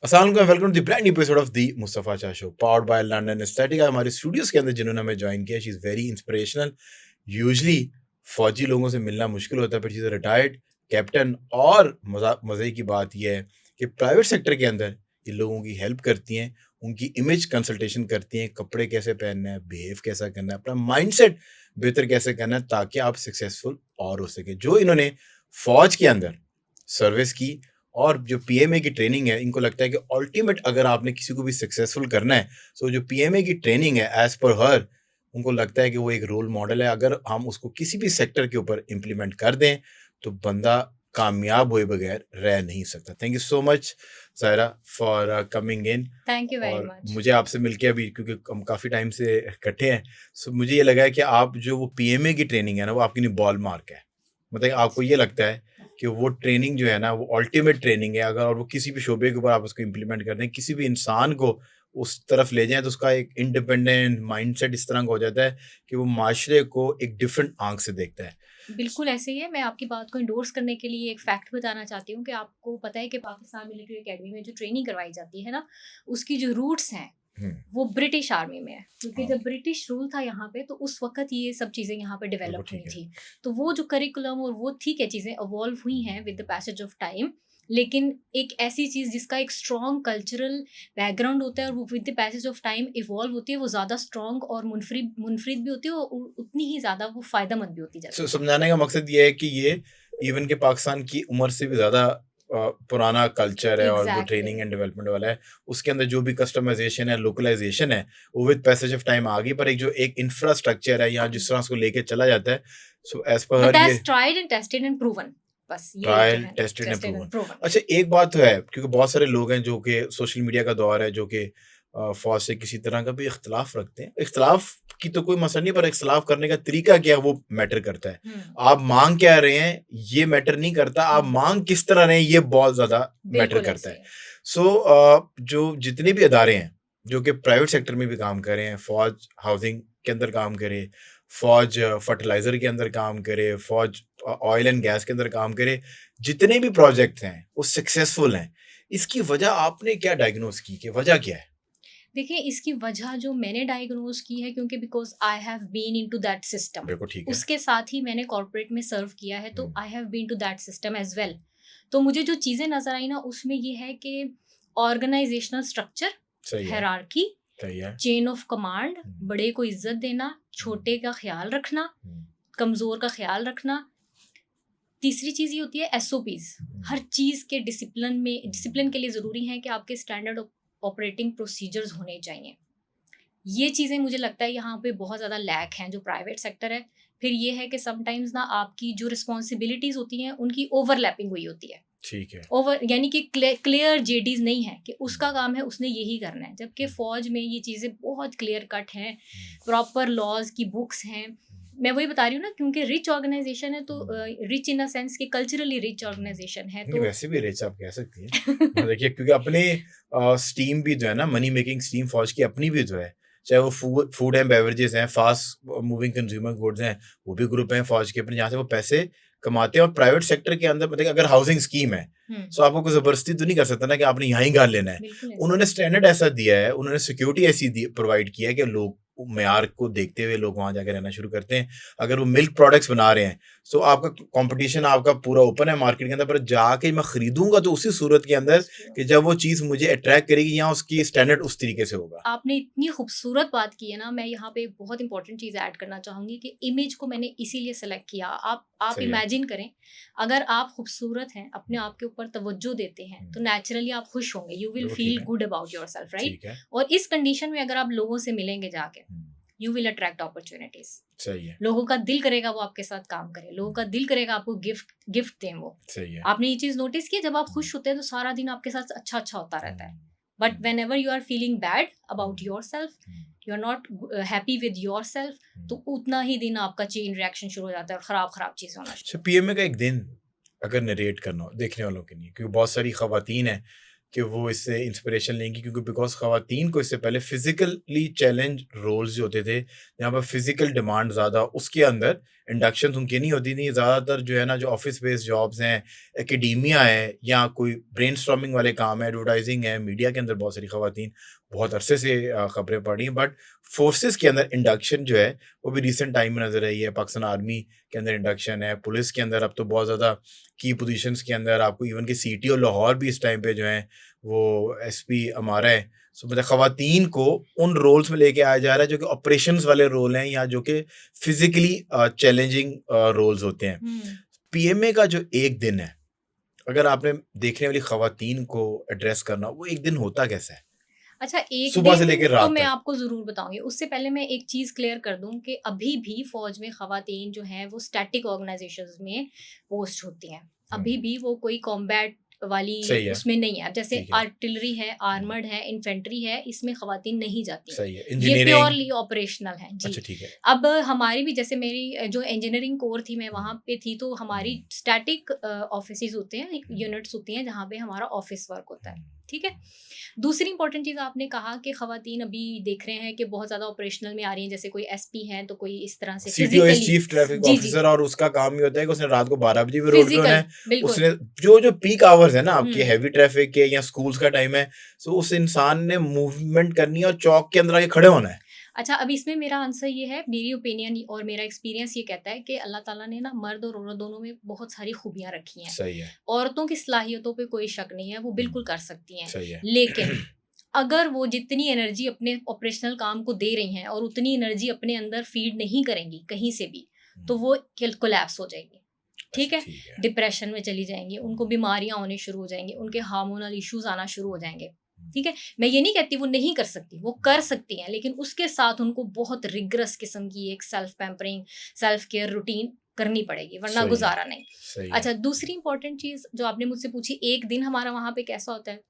अस्सलाम वालेकुम, welcome to the brand new episode of the Mustafa Shah show powered by London aesthetic. हमारे studios के अंदर जिन्होंने हमें ज्वाइन किया, she is very inspirational. Usually फौजी लोगों से मिलना मुश्किल होता है, पर शी इज़ रिटायर्ड कैप्टन। और मज़े की बात यह है कि प्राइवेट सेक्टर के अंदर ये लोगों की हेल्प करती हैं, उनकी इमेज कंसल्टेशन करती हैं, कपड़े कैसे पहनना है, बिहेव कैसा करना है, अपना माइंडसेट बेहतर कैसे करना है ताकि आप सक्सेसफुल और हो सके। जो इन्होंने फौज के अंदर सर्विस की और जो पीएमए की ट्रेनिंग है, इनको लगता है कि अल्टीमेट अगर आपने किसी को भी सक्सेसफुल करना है, सो जो पीएमए की ट्रेनिंग है एज़ पर हर, उनको लगता है कि वो एक रोल मॉडल है। अगर हम उसको किसी भी सेक्टर के ऊपर इम्प्लीमेंट कर दें, तो बंदा कामयाब हुए बगैर रह नहीं सकता। Thank you so much Saira for coming in. Thank you very और मच। मुझे आपसे मिलके अभी, क्योंकि हम काफ़ी टाइम से इकट्ठे हैं, सो मुझे ये लगा है कि आप जो वो पीएमए की ट्रेनिंग है ना, वो आपके लिए बॉल मार्क है। मतलब आपको ये लगता है कि वो ट्रेनिंग जो है ना, वो अल्टीमेट ट्रेनिंग है। अगर और वो किसी भी शोबे के ऊपर आप उसको इम्प्लीमेंट कर दें, किसी भी इंसान को उस तरफ ले जाएँ, तो उसका एक इंडिपेंडेंट माइंडसेट इस तरह का हो जाता है कि वो माशरे को एक डिफरेंट आँख से देखता है। बिल्कुल ऐसे ही है। मैं आपकी बात को एंडोर्स करने के लिए एक फैक्ट बताना चाहती हूँ कि आपको पता है कि पाकिस्तान मिलिट्री एकेडमी में जो ट्रेनिंग करवाई जाती है ना, उसकी जो रूट्स हैं, हुँ, वो ब्रिटिश आर्मी में है। क्योंकि हाँ, जब ब्रिटिश रूल था यहाँ पे, तो उस वक़्त ये सब चीज़ें यहाँ पे बिल्कुल डेवलप हुई ठीक है। थी। तो वो जो करिकुलम और वो ठीक है, चीज़ें इवॉल्व हुई हैं with the passage of time. लेकिन एक ऐसी चीज़ जिसका एक स्ट्रॉन्ग कल्चरल बैकग्राउंड होता है और वो with the passage of time evolve होती है, वो ज़्यादा स्ट्रॉन्ग और मुनफ़रिद भी होती है और उतनी ही ज़्यादा वो फ़ायदेमंद भी होती जाती है। समझाने का मकसद ये है कि ये इवन के पाकिस्तान की उम्र से भी ज़्यादा पुराना कल्चर है, और वो एग्ज़ैक्टली। ट्रेनिंग एंड डेवलपमेंट वाला है। उसके अंदर जो भी कस्टमाइज़ेशन है, लोकलाइज़ेशन है, वो विद पैसेज ऑफ टाइम आ गई, पर एक जो एक इंफ्रास्ट्रक्चर है, या जिस तरह उसको लेके चला जाता है, सो एज़ पर बट हर ये that's tried and tested and proven. बस यही जो ट्रायल, है, tested and tested proven. And proven. अच्छा, एक बात तो है, क्योंकि बहुत सारे लोग हैं जो कि सोशल मीडिया का दौर है, जो कि फ़ौज से किसी तरह का भी इख्तिलाफ़ रखते हैं। इख्तिलाफ़ की तो कोई मसला नहीं, पर इख्तिलाफ़ करने का तरीका क्या है, वो मैटर करता है। हुँ, आप माँग क्या रहे हैं, ये मैटर नहीं करता, आप हुँ। माँग किस तरह रहे हैं, ये बहुत ज़्यादा मैटर बिल्कुल करता ऐसे है। ही है। सो जो जितने भी इदारे हैं, जो कि प्राइवेट सेक्टर में भी काम कर रहे हैं, फ़ौज हाउसिंग के अंदर काम करे, फ़ौज फर्टिलाइज़र के अंदर काम करे, फ़ौज ऑयल एंड गैस के अंदर काम करे, जितने भी प्रोजेक्ट हैं, वो सक्सेसफुल हैं। इसकी वजह आपने क्या डायग्नोज़ की कि वजह क्या है? देखिए, इसकी वजह जो मैंने डायग्नोज़ की है, क्योंकि because I have been into that system. बिल्कुल ठीक है। उसके साथ ही मैंने कॉर्पोरेट में सर्व किया है, हुँ, तो I have been to that system as well. तो मुझे जो चीज़ें नज़र आई ना, उसमें ये है कि ऑर्गेनाइज़ेशनल स्ट्रक्चर, सही है, हायरार्की, सही है। चेन ऑफ कमांड, हुँ, बड़े को इज़्ज़त देना, हुँ, छोटे का ख़्याल रखना, हुँ, कमज़ोर का ख़्याल रखना। तीसरी चीज़ ये होती है एसओपीज़। हुँ, हर चीज़ के डिसिप्लिन हुँ, के लिए ज़रूरी है कि आपके स्टैंडर्ड ऑपरेटिंग प्रोसीजर्स होने चाहिए। ये चीज़ें मुझे लगता है यहाँ पे बहुत ज़्यादा लैक हैं जो प्राइवेट सेक्टर है। फिर ये है कि समटाइम्स ना आपकी जो रिस्पॉन्सिबिलिटीज़ होती हैं, उनकी ओवरलैपिंग हुई होती है। ठीक है। ओवर यानी कि क्लियर जेडीज़ नहीं है कि हुँ, उसका काम है, उसने यही करना है। जबकि हुँ, फ़ौज में ये चीज़ें बहुत क्लियर कट हैं, हुँ, प्रॉपर लॉज़ की बुक्स हैं। हुँ, मैं वही बता रही हूँ ना, क्योंकि रिच ऑर्गनाइज़ेशन है, तो हुँ। रिच इन अ सेंस कि कल्चरली रिच हुँ। ऑर्गनाइज़ेशन है, नहीं, तो वैसे भी रिच आप कह सकती हैं। देखिए, क्योंकि अपनी स्टीम भी जो है ना, मनी मेकिंग स्टीम फ़ौज की अपनी भी जो है, चाहे वो फूड एंड बेवरेजेज़ हैं, फास्ट मूविंग कंज्यूमर गुड्स हैं, वो भी ग्रुप हैं फ़ौज के अपने, जहाँ से वो पैसे कमाते हैं। और प्राइवेट सेक्टर के अंदर मतलब अगर हाउसिंग स्कीम है, हुँ, सो आपको कोई ज़बरदस्ती तो नहीं कर सकता ना कि आपने यहाँ ही घर लेना है। बिल्कुल ऐसे ही उन्होंने है। स्टैंडर्ड ऐसा दिया है, उन्होंने सिक्योरिटी ऐसी दी प्रोवाइड की है कि लोग मेयार को देखते हुए लोग वहाँ जाके रहना शुरू करते हैं। अगर वो मिल्क प्रोडक्ट्स बना रहे हैं, सो आपका कंपटीशन आपका पूरा ओपन है मार्केट के अंदर, पर जाके मैं खरीदूँगा तो उसी सूरत के अंदर दैट्स ट्रू। कि जब वो चीज़ मुझे अट्रैक्ट करेगी, या उसकी स्टैंडर्ड उस तरीके से होगा। आपने इतनी खूबसूरत बात की है ना, मैं यहाँ पे एक बहुत इंपॉर्टेंट चीज़ ऐड करना चाहूँगी कि इमेज को मैंने इसीलिए सेलेक्ट किया। आप सही है। इमेजिन करें, अगर आप खूबसूरत हैं, अपने हुँ, आप के ऊपर तवज्जो देते हैं, हुँ, तो नेचुरली आप खुश होंगे, यू विल बिल्कुल ठीक फील है, गुड अबाउट योरसेल्फ, राइट? ठीक है। और इस कंडीशन में अगर आप लोगों से मिलेंगे जाके, हुँ, यू विल अट्रैक्ट अपॉर्च्युनिटीज़। सही है। लोगों का दिल करेगा वो आपके साथ काम करें, लोगों हुँ, का दिल करेगा आपको गिफ्ट गिफ्ट दें वो। सही है। आपने ये चीज़ नोटिस की है, जब आप हुँ, खुश होते हैं तो सारा दिन आपके साथ अच्छा-अच्छा होता रहता है। Hmm, but hmm, whenever you are feeling bad about hmm, yourself, hmm, you are not happy with yourself, hmm. तो उतना ही दिन आपका चेन रिएक्शन शुरू हो जाता है और खराब-खराब चीज़ें होना शुरू। अच्छा, पीएमए का एक दिन अगर नरेट करना हो देखने वालों के लिए, क्योंकि बहुत सारी खवातीन हैं कि वो इससे इंस्पिरेशन लेंगी, क्योंकि बिकॉज़ ख़वातीन को इससे पहले फिज़िकली चैलेंज रोल्स जो होते थे, जहाँ पर फिज़िकल डिमांड ज़्यादा, उसके अंदर इंडक्शंस उनकी नहीं होती थी। ज़्यादातर जो है ना, जो ऑफ़िस बेस्ड जॉब्स हैं, एकेडेमिया है, या कोई ब्रेनस्टॉर्मिंग वाले काम है, एडवर्टाइज़िंग है, मीडिया के अंदर बहुत सारी ख़वातीन बहुत अरसे से खबरें पढ़ रही हैं। बट फोर्सेस के अंदर इंडक्शन जो है, वो भी रिसेंट टाइम में नज़र आई है। पाकिस्तान आर्मी के अंदर इंडक्शन है, पुलिस के अंदर अब तो बहुत ज़्यादा की पोजीशंस के अंदर आपको इवन कि सीटीओ लाहौर भी इस टाइम पे जो है वो एसपी हमारा है। सो मतलब ख़वातीन को उन रोल्स में लेके आया जा रहा है जो कि ऑपरेशंस वाले रोल हैं, या जो कि फिज़िकली चैलेंजिंग रोल्स होते हैं। हुँ। पीएमए का जो एक दिन है, अगर आपने देखने वाली ख़वातीन को एड्रेस करना, वो एक दिन होता कैसा है? अच्छा, एक सुबह से दिन लेके तो रात मैं तक? आपको ज़रूर बताऊँगी। उससे पहले मैं एक चीज़ क्लियर कर दूँ कि अभी भी फ़ौज में ख़वातीन जो हैं वो स्टैटिक ऑर्गनाइज़ेशंस में पोस्ट होती हैं। हुँ, अभी भी वो कोई कॉम्बैट वाली सही है, उसमें नहीं है। अब जैसे ठीक है। आर्टिलरी है, हुँ, आर्मर्ड है, इन्फेंट्री है, इसमें ख़वातीन नहीं जाती। सही है। ये इंजीनियरिंग, प्योरली ऑपरेशनल है। जी। अच्छा ठीक है। अब हमारी भी जैसे मेरी जो इंजीनियरिंग कोर थी मैं हुँ, वहाँ पे थी, तो हमारी हुँ, स्टैटिक ऑफ़िसेज़ होते हैं, हुँ, यूनिट्स होती हैं जहाँ पे हमारा ऑफ़िस वर्क होता है। हुँ, ठीक है? दूसरी इम्पोर्टेंट चीज़ आपने कहा कि ख़वातीन अभी देख रहे हैं कि बहुत ज़्यादा ऑपरेशनल में आ रही हैं, जैसे कोई एसपी हैं, तो कोई इस तरह से CTO is physically chief traffic जी, जी, ऑफिसर, और उसका काम ये होता है कि उसने रात को 12 बजे भी रोड पे होना फिज़िकल है। बिल्कुल। उसने जो पीक आवर्स है ना आपके हुँ। हेवी ट्रैफिक के या स्कूल्स का टाइम है, सो उस इंसान ने मूवमेंट करनी है और चौक के अंदर आके खड़े होना है। अच्छा, अब इसमें मेरा आंसर ये है, मेरी ओपिनियन और मेरा एक्सपीरियंस ये कहता है कि अल्लाह ताला ने ना मर्द और औरत दोनों में बहुत सारी खूबियाँ रखी हैं। सही है। औरतों की सलाहियतों पे कोई शक नहीं है, वो हुँ, बिल्कुल कर सकती हैं। सही है। लेकिन अगर वो जितनी एनर्जी अपने ऑपरेशनल काम को दे रही हैं और उतनी एनर्जी अपने अंदर फीड नहीं करेंगी कहीं से भी, हुँ, तो वो कोलैप्स हो जाएगी। ठीक अच्छा है? ठीक है। डिप्रेशन में चली जाएँगी, उनको हुँ, बीमारियाँ होनी शुरू हो जाएँगी, उनके हार्मोनल इश्यूज़ आना शुरू हो जाएँगे। हुँ, ठीक है? मैं ये नहीं कहती वो नहीं कर सकती, वो हुँ, कर सकती हैं, लेकिन उसके साथ उनको बहुत रिगरस किस्म की एक self pampering, self care routine करनी पड़ेगी, वरना सही है, गुज़ारा नहीं। सही है। अच्छा, दूसरी इम्पोर्टेंट चीज़ जो आपने मुझसे पूछी, एक दिन हमारा वहाँ पे कैसा होता है?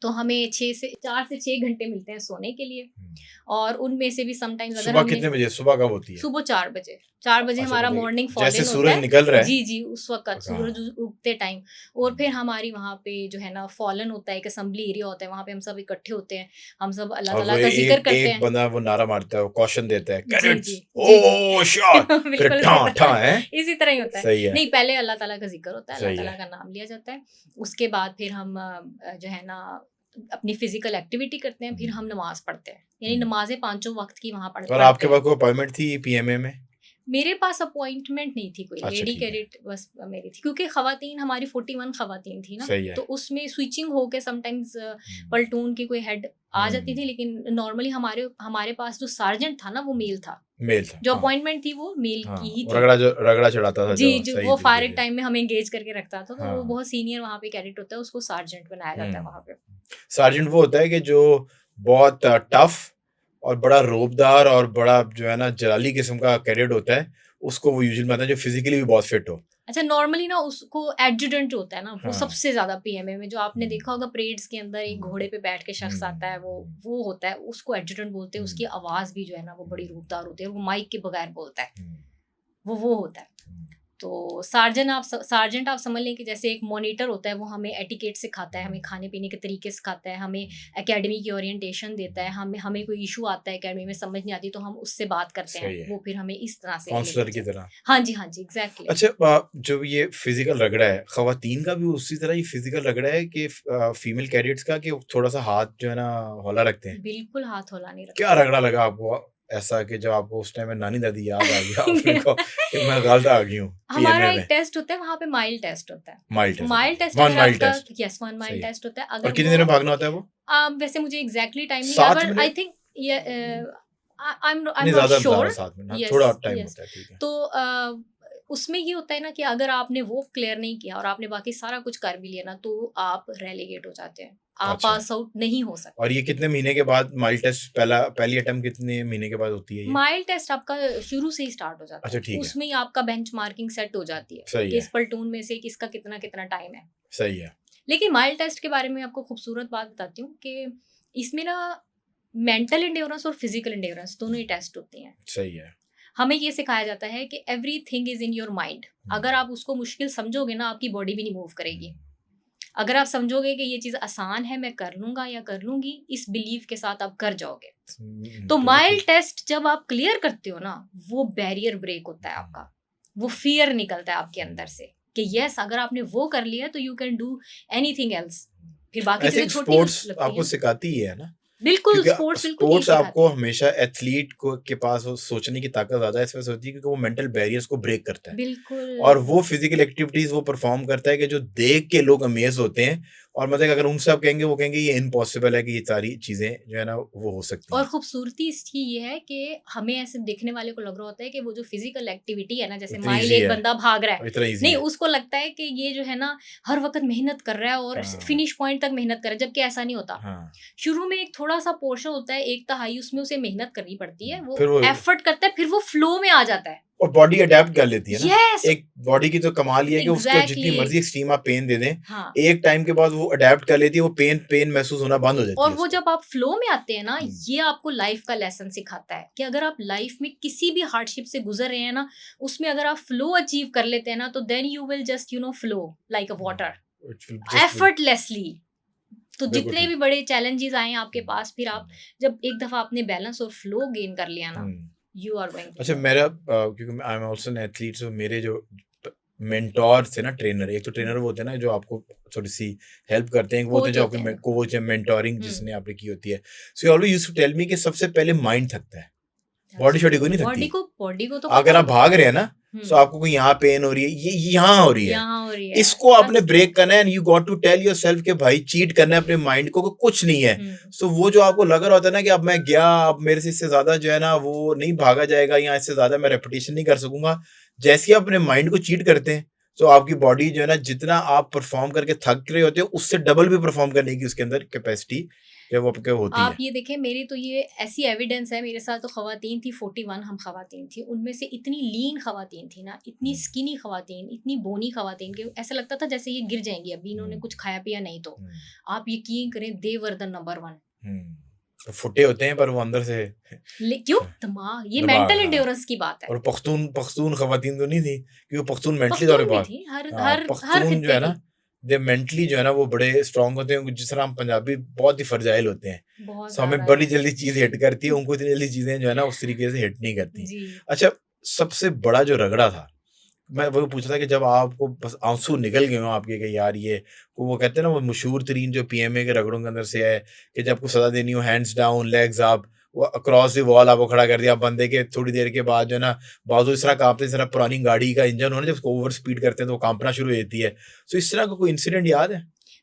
तो हमें 6 से 4 से 6 घंटे मिलते हैं सोने के लिए, हुँ, और उनमें से भी समटाइम्स अगर सुबह हमने कितने बजे? सुबह कब होती है? सुबह 4 बजे, 4 बजे अच्छा हमारा मतलब मॉर्निंग फॉल जैसे इन होता सूरज है। निकल रहा है? जी, जी, उस वक़्त सूरज हाँ। उगते टाइम, और हुँ, फिर हमारी वहाँ पे जो है ना फॉलन होता है, एक असेंबली एरिया होता है, वहाँ पे हम सब इकट्ठे होते हैं, हम सब अल्लाह और वो ताला का ज़िक्र एक करते एक हैं। बंदा वो नारा मारता है, वो कॉशन देता है, जी, कैडेट्स जी, जी, जी। होशियार! फिर बिल्कुल इसी ठा ठा तरह हैं? इसी तरह ही होता है। सही है, नहीं, पहले अल्लाह ताला का ज़िक्र होता है, अल्लाह सही ताला है। का नाम लिया जाता है, उसके बाद फिर हम जो है ना अपनी फ़िज़िकल एक्टिविटी करते हैं, फिर हुँ, हम नमाज़ पढ़ते हैं। यानी हुँ। नमाज़ें पाँचों वक़्त की वहाँ और पढ़ते आपके हैं। पास कोई अपॉइंटमेंट थी पीएमए में? मेरे पास अपॉइंटमेंट नहीं थी कोई, अच्छा लेडी ठीक है, कैडेट बस मेरी थी, क्योंकि ख़वातीन हमारी 41 ख़वातीन थी ना, सही तो है। उसमें स्विचिंग होके समटाइम्स हुँ, प्लटून की कोई हेड आ जाती हुँ, थी, लेकिन नॉर्मली हमारे हमारे पास जो सार्जेंट था ना वो मेल था। मेल था, जो हाँ, अपॉइंटमेंट थी वो मेल की हाँ, ही और थी। रगड़ा चढ़ाता था जी, जो जो सही वो तरीके फायरिंग से। टाइम में हमें एंगेज करके रखता था, तो वो हाँ, बहुत सीनियर वहाँ पे कैडेट होता है, उसको सार्जेंट बनाया जाता है हुँ। वहाँ पे। सार्जेंट वो होता है कि जो बहुत टफ और बड़ा रौबदार और बड़ा जो है ना जलाली किस्म का कैडेट होता है, उसको वो यूजुअली मानते हैं जो फिज़िकली भी बहुत फिट हो। अच्छा, नॉर्मली ना उसको एडजुटेंट जो होता है ना, वो हाँ। सबसे ज़्यादा पीएमए में जो आपने हुँ, देखा होगा परेड्स के अंदर एक हुँ, घोड़े पे बैठ के शख्स हुँ, आता है, हुँ, वो होता है, उसको एडजुटेंट बोलते हैं, हुँ, उसकी आवाज़ भी जो है ना वो बड़ी हुँ, रूपदार होती है और वो माइक के बगैर बोलता है, हुँ, वो होता है। हुँ, तो सार्जेंट आप समझ लें कि जैसे एक मॉनिटर होता है, वो हमें एटिकेट सिखाता है, हमें खाने-पीने के तरीके सिखाता है, हमें एकेडमी की ओरिएंटेशन देता है, हमें हमें कोई इश्यू आता है एकेडमी में समझ नहीं आती, तो हम उससे बात करते हैं, सही है, वो फिर हमें इस तरह से काउंसलर लेके की चलता है। तरह। हाँ जी, एग्ज़ैक्टली। अच्छा जो ये फिज़िकल रगड़ा है, ख़वातीन का भी उसी तरह ही फिज़िकल रगड़ा है कि फीमेल कैडेट्स का, कि थोड़ा-सा हाथ जो है ना हौला रखते हैं? बिल्कुल हाथ हौला नहीं क्या रखते। रगड़ा लगा आपको ऐसा कि जब आपको उस टाइम में नानी-दादी याद आ गया आपने कहा कि मैं गलत आ गई हूँ हमारा पीएमए एक में? टेस्ट होता है, वहाँ पे माइल टेस्ट होता है। माइल्ड टेस्ट, अच्छा माइल ठीक टेस्ट है। 1 अगर माइल्ड आपका टेस्ट, यस 1 माइल सही है। टेस्ट होता है, और अगर कितने वो दिन में भागना होता है वो? वैसे मुझे एग्ज़ैक्टली टाइम नहीं याद, 7 बट आई मिनट? थिंक ये आई एम नहीं नॉट ज़्यादा ज़्यादा श्योर। 7 मिनट, हाँ, यस, थोड़ा टाइम यस। होता है, ठीक है। तो उसमें ये होता है ना कि अगर आपने वो क्लियर नहीं किया और आपने बाकी सारा कुछ कर भी लिया ना, तो आप रेलेगेट हो जाते हैं। आप अच्छा, पास आउट नहीं हो और सकते। ये कितने महीने के बाद माइल्ड टेस्ट पहली अटेम्प्ट कितने महीने के बाद होती है ये? माइल टेस्ट आपका शुरू से ही स्टार्ट हो जाता अच्छा है। ठीक है, उसमें ही आपका बेंचमार्किंग सेट हो जाती है सही कि है, इस प्लेटून में से किसका कितना-कितना टाइम है। सही है। लेकिन माइल टेस्ट के बारे में आपको खूबसूरत बात बताती हूँ कि इसमें ना मेंटल एंड्योरेंस और फिजिकल एंड्योरेंस दोनों ही टेस्ट होते हैं। सही है। हमें ये सिखाया जाता है कि everything is in your mind. Hmm, अगर आप उसको मुश्किल समझोगे ना, आपकी बॉडी भी नहीं मूव हुँ, करेगी। अगर आप समझोगे कि ये चीज़ आसान है, मैं कर लूँगा या कर लूँगी, इस बिलीव के साथ आप कर जाओगे। तो बिल्कुल। माइल टेस्ट जब आप क्लियर करते हो ना, वो बैरियर ब्रेक होता है आपका। वो फ़ियर निकलता है आपके अंदर से कि यस, अगर आपने वो कर लिया तो you can do anything else. फिर बाकी आई चीज़ें थिंक छोटी स्पोर्ट्स लगती आपको हैं। सिखाती ही है ना, बिल्कुल, क्योंकि स्पोर्ट्स बिल्कुल यही स्पोर्ट्स आपको सिखाती है। हमेशा एथलीट को के पास वो सोचने की ताकत ज़्यादा इस वजह से होती है क्योंकि वो मेंटल बैरियर्स को ब्रेक करता है। और बिल्कुल। वो फिजिकल एक्टिविटीज वो परफॉर्म करता है कि जो देख के लोग अमेज होते हैं, और मतलब अगर उनसे आप कहेंगे वो कहेंगे ये इम्पॉसिबल है कि ये सारी चीजें जो है ना वो हो सकती और हैं। खूबसूरती इसकी ये है कि हमें ऐसे देखने वाले को लग रहा होता है कि वो जो फिजिकल एक्टिविटी है ना, जैसे इतना माइल इजी एक है बंदा भाग रहा है, और इतना इजी नहीं है। उसको लगता है कि ये जो है ना हर वक्त मेहनत कर रहा है और हाँ। फिनिश पॉइंट तक मेहनत कर रहा है, जबकि ऐसा नहीं होता। हाँ। शुरू में एक थोड़ा सा पोर्शन होता है, एक दहाई, उसमें उसे मेहनत करनी पड़ती है, वो फिर वो एफर्ट करता है, फिर वो फ्लो में आ जाता है। और बॉडी अडेप्ट कर लेती है ना। यस, एक बॉडी की तो कमाल ये है कि उसको जितनी एग्जैक्टली। मर्जी एक्सट्रीम आप पेन दे दें, हाँ, एक टाइम के बाद वो अडेप्ट कर लेती है, वो पेन पेन महसूस होना बंद हो जाती और है वो उसको। जब आप फ्लो में आते हैं ना, हम्म। ये आपको लाइफ का लेसन सिखाता है कि अगर आप लाइफ में किसी भी हार्डशिप से गुजर रहे हैं ना, उसमें अगर आप फ्लो अचीव कर लेते हैं ना, तो then you will just flow like a water, It will just be- effortlessly. तो बिल्कुल जितने ठीक। भी बड़े चैलेंजेस आए आपके पास, फिर आप जब एक दफा आपने बैलेंस और फ्लो गेन कर लिया ना, हम्म। यू आर गोइंग अच्छा, टू मेरा क्योंकि I am also an athlete, so मेरे जो मेंटोर थे ना, ट्रेनर, एक तो ट्रेनर वो होते हैं ना जो आपको थोड़ी सी हेल्प करते हैं, वो होते हैं कोच जो होते आपकी हैं। कोच है, मेंटोरिंग हम्म, जिसने आपने की होती है। So always used to tell me कि सबसे पहले माइंड थकता है, बॉडी शॉडी को नहीं थकती। बॉडी को तो पता अगर आप होता है। भाग रहे हैं ना, सो हम्म, आपको कोई यहाँ पेन हो रही है, ये यहाँ हो रही है, यहाँ हो रही है, इसको आपने that's true। ब्रेक करना है, and you got to tell yourself कि भाई चीट करना है अपने माइंड को कि कुछ नहीं है। हम्म, सो वो जो आपको लग रहा होता है ना कि अब मैं गया, अब मेरे से इससे ज्यादा जो है ना वो नहीं भागा जाएगा, या इससे ज्यादा मैं रेपिटेशन नहीं कर सकूंगा, जैसे ही आप अपने माइंड को चीट करते हैं, तो आपकी बॉडी जो है ना, जितना आप परफॉर्म करके थक रहे होते हो, उससे डबल भी परफॉर्म करने की उसके अंदर कैपेसिटी जो वो आपके होती आप है। ये देखें, मेरी तो ये ऐसी एविडेंस है, मेरे साथ तो खवातीन थी 41, हम खवातीन थी, उनमें से इतनी लीन खवातीन थी ना, इतनी स्किनी खवातीन, इतनी बोनी खवातीन, कि ऐसा लगता था जैसे ये गिर जाएंगी अभी, इन्होंने कुछ खाया पिया नहीं तो। आप यकीन करें, दे वर द नंबर 1। तो फुटे होते हैं पर वो अंदर से क्यों? दिमाग, ये दिमाग, मेंटल हाँ। एंड्योरेंस की बात है। और पख्तून पख्तून खवातीन तो नहीं थी, क्योंकि पख्तून मेंटली तौर पख्तून पे भी बात। थी, हर हाँ, हर हर पख्तून जो खित्ते है ना, की। दे मेंटली जो है ना वो बड़े स्ट्रांग होते हैं, जिस तरह हम पंजाबी बहुत ही फर्जाइल होते हैं। बहुत सो हमें ज्यादा बड़ी है। जल्दी चीज हिट करती है, उनको इतनी जल्दी चीजें जो है ना उस तरीके से हिट नहीं करती। जी। अच्छा, सबसे बड़ा जो रगड़ा था, मैं वो पूछा था कि जब आपको बस आंसू निकल गए हो आपके कि यार ये, वो कहते हैं ना वो मशहूर तरीन जो पीएमए के रगड़ों के अंदर से है कि जब आपको सजा देनी हो, हैंड्स डाउन लेग्स अप, वो अक्रॉस द वॉल आपको खड़ा कर दिया, बंदे के थोड़ी देर के बाद जो है ना बाजू इस तरह कांपते, इस तरह पुरानी गाड़ी का इंजन हो ना, जब उसको ओवर स्पीड करते हैं तो वो कांपना शुरू हो जाती है। तो इस तरह का कोई इंसिडेंट याद है?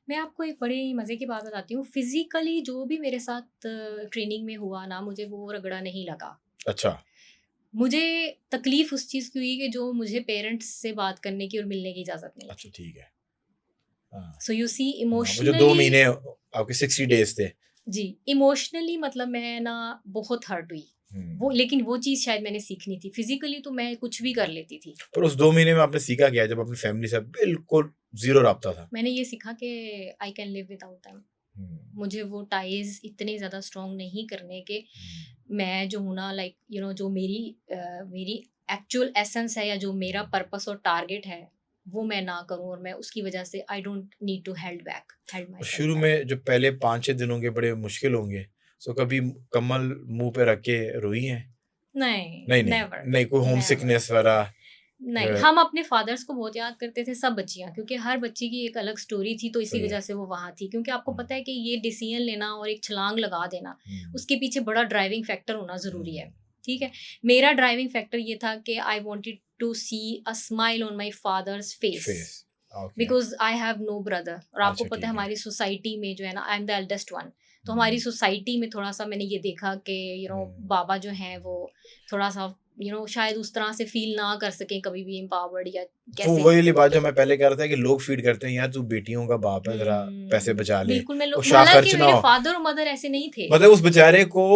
मैं आपको एक बड़ी मज़े की बात बताती हूँ, फिजिकली जो भी मेरे साथ ट्रेनिंग में हुआ ना, मुझे वो रगड़ा नहीं लगा। अच्छा। मुझे तकलीफ उस चीज़ की हुई कि जो मुझे पेरेंट्स से बात करने की और मिलने की इजाज़त नहीं अच्छा, थी। ठीक है। हाँ। सो यू सी, हाँ, वो जो 2 इमोशनली। महीने आपके 60 डेज़ थे। जी, इमोशनली मतलब मैं ना बहुत हर्ट हुई। वो, हुँ। लेकिन वो चीज़ शायद मैंने सीखनी थी। फिजिकली तो मैं कुछ भी कर लेती थी। पर उस 2 महीने में आपने सीखा क्या जब अपनी फैमिली से बिल्कुल ज़ीरो राब्ता था? मैंने ये सीखा कि I can live without them. Hmm. मुझे वो टाइज़ इतने ज़्यादा स्ट्रॉन्ग नहीं करने के, हुँ। मैं जो हूँ ना, लाइक जो मेरी एक्चुअल एसेंस है, या जो मेरा पर्पस और टारगेट है, वो मैं ना करूँ, और मैं उसकी वजह से I don't need to held myself शुरू बैक। में जो पहले 5-6 दिन होंगे बड़े मुश्किल होंगे, सो कभी कम्बल मुँह पे रख के रोई हैं? नहीं, नहीं, नहीं, नेवर, नहीं कोई होम नेवर। सिकनेस वगैरह जो नहीं, है? हम अपने फादर्स को बहुत याद करते थे, सब बच्चियाँ, क्योंकि हर बच्ची की एक अलग स्टोरी थी, तो इसी सही है। वजह से वो वहाँ थी। क्योंकि आपको पता हुँ। है कि ये डिसीजन लेना और एक छलांग लगा देना, हुँ। उसके पीछे बड़ा ड्राइविंग फैक्टर होना ज़रूरी है, हुँ। ठीक है? मेरा ड्राइविंग फैक्टर ये था कि I wanted to see a smile on my father's face, face. Okay. Because I have no brother. और आपको अच्छा, पता है ठीक है। हमारी सोसाइटी में जो है ना, I am the eldest one. तो हमारी हुँ। सोसाइटी में थोड़ा-सा मैंने ये देखा कि हुँ। बाबा जो हैं वो थोड़ा-सा शायद उस तरह से फ़ील ना कर सकें कभी भी एम्पावर्ड, या वो कैसे। वही वाली बात जो मैं पहले कह रहा था कि लोग फीड करते हैं, यार तू बेटियों का बाप है, ज़रा पैसे बचा ले, बिल्कुल, मैं वो लो शाह हालाँकि खर्च ना मेरे हो। फ़ादर और मदर ऐसे नहीं थे। मतलब उस बेचारे को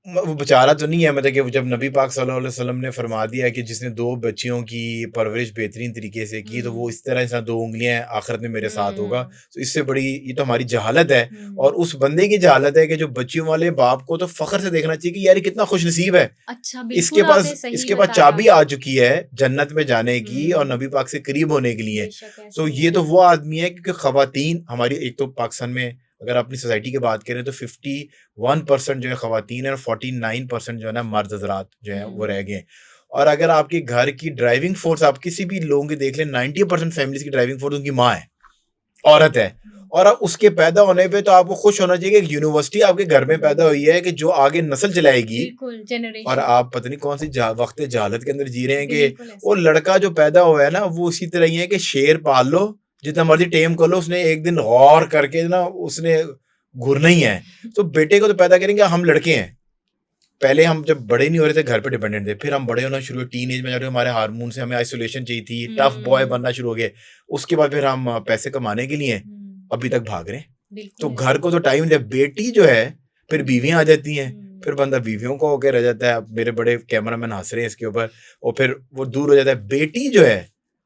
वो बेचारा तो नहीं है, मतलब कि जब नबी पाक सल्लल्लाहु अलैहि वसल्लम ने फरमा दिया कि जिसने 2 बच्चियों की परवरिश बेहतरीन तरीके से की, तो वो हुँ, इस तरह इंसान 2 उँगलियाँ आखिरत में मेरे साथ होगा। हुँ, तो इससे बड़ी ये तो हमारी जहालत है, और हुँ। उस बंदे की जहालत है कि जो बच्चियों वाले बाप को तो फ़ख्र से देखना चाहिए कि यार ये कितना खुशनसीब है। अच्छा, इसके बिल्कुल पास आपने सही इसके पास बताया। चाबी आ चुकी है जन्नत में जाने की और हुँ, नबी पाक से करीब होने के लिए। बेशक तो ऐसे ही ये है। तो वो आदमी है, क्योंकि ख़वातीन हमारी, एक तो पाकिस्तान में अगर अपनी सोसाइटी की बात करें तो 51% जो है ख़वातीन है और 49% जो है ना मर्द हज़रात जो हैं वो हुँ, रह गए हैं। और अगर आपके घर की ड्राइविंग फ़ोर्स आप किसी भी लोगों की देख लें, 90% फैमिलीज़ की ड्राइविंग फ़ोर्स उनकी माँ है, औरत है। हुँ, और अब उसके पैदा होने पे तो आपको खुश होना चाहिए कि एक यूनिवर्सिटी आपके घर में पैदा हुँ, हुई है कि जो आगे नस्ल चलाएगी। बिल्कुल और जनरेशन आप पता नहीं कौन-सी वक़्त जहालत के अंदर जी रहे हैं कि बिल्कुल वो ऐसे ही है। लड़का जो पैदा हुआ है ना, वो उसी तरह ही है कि शेर पाल लो, जितना मर्ज़ी टेम कर लो, उसने एक दिन गौर करके ना उसने घुरना ही है। तो बेटे को तो पैदा करेंगे, हम लड़के हैं। पहले हम जब बड़े नहीं हो रहे थे, घर पे डिपेंडेंट थे। फिर हम बड़े होना शुरू हुए, टीनेज में जाके हमारे हार्मोन से हमें आइसोलेशन चाहिए थी, टफ बॉय हुँ, बनना शुरू हो गए। उसके बाद फिर हम पैसे कमाने के लिए हुँ, अभी तक भाग रहे हैं। तो बिल्कुल घर ऐसे को ही तो है। टाइम दे, बेटी जो है, फिर बीवियाँ आ जाती हैं, हुँ, फिर बंदा बीवियों को होके रह जाता है। अब मेरे बड़े कैमरामैन हँस रहे हैं इसके ऊपर, और फिर वो दूर हो जाता है। बेटी जो है,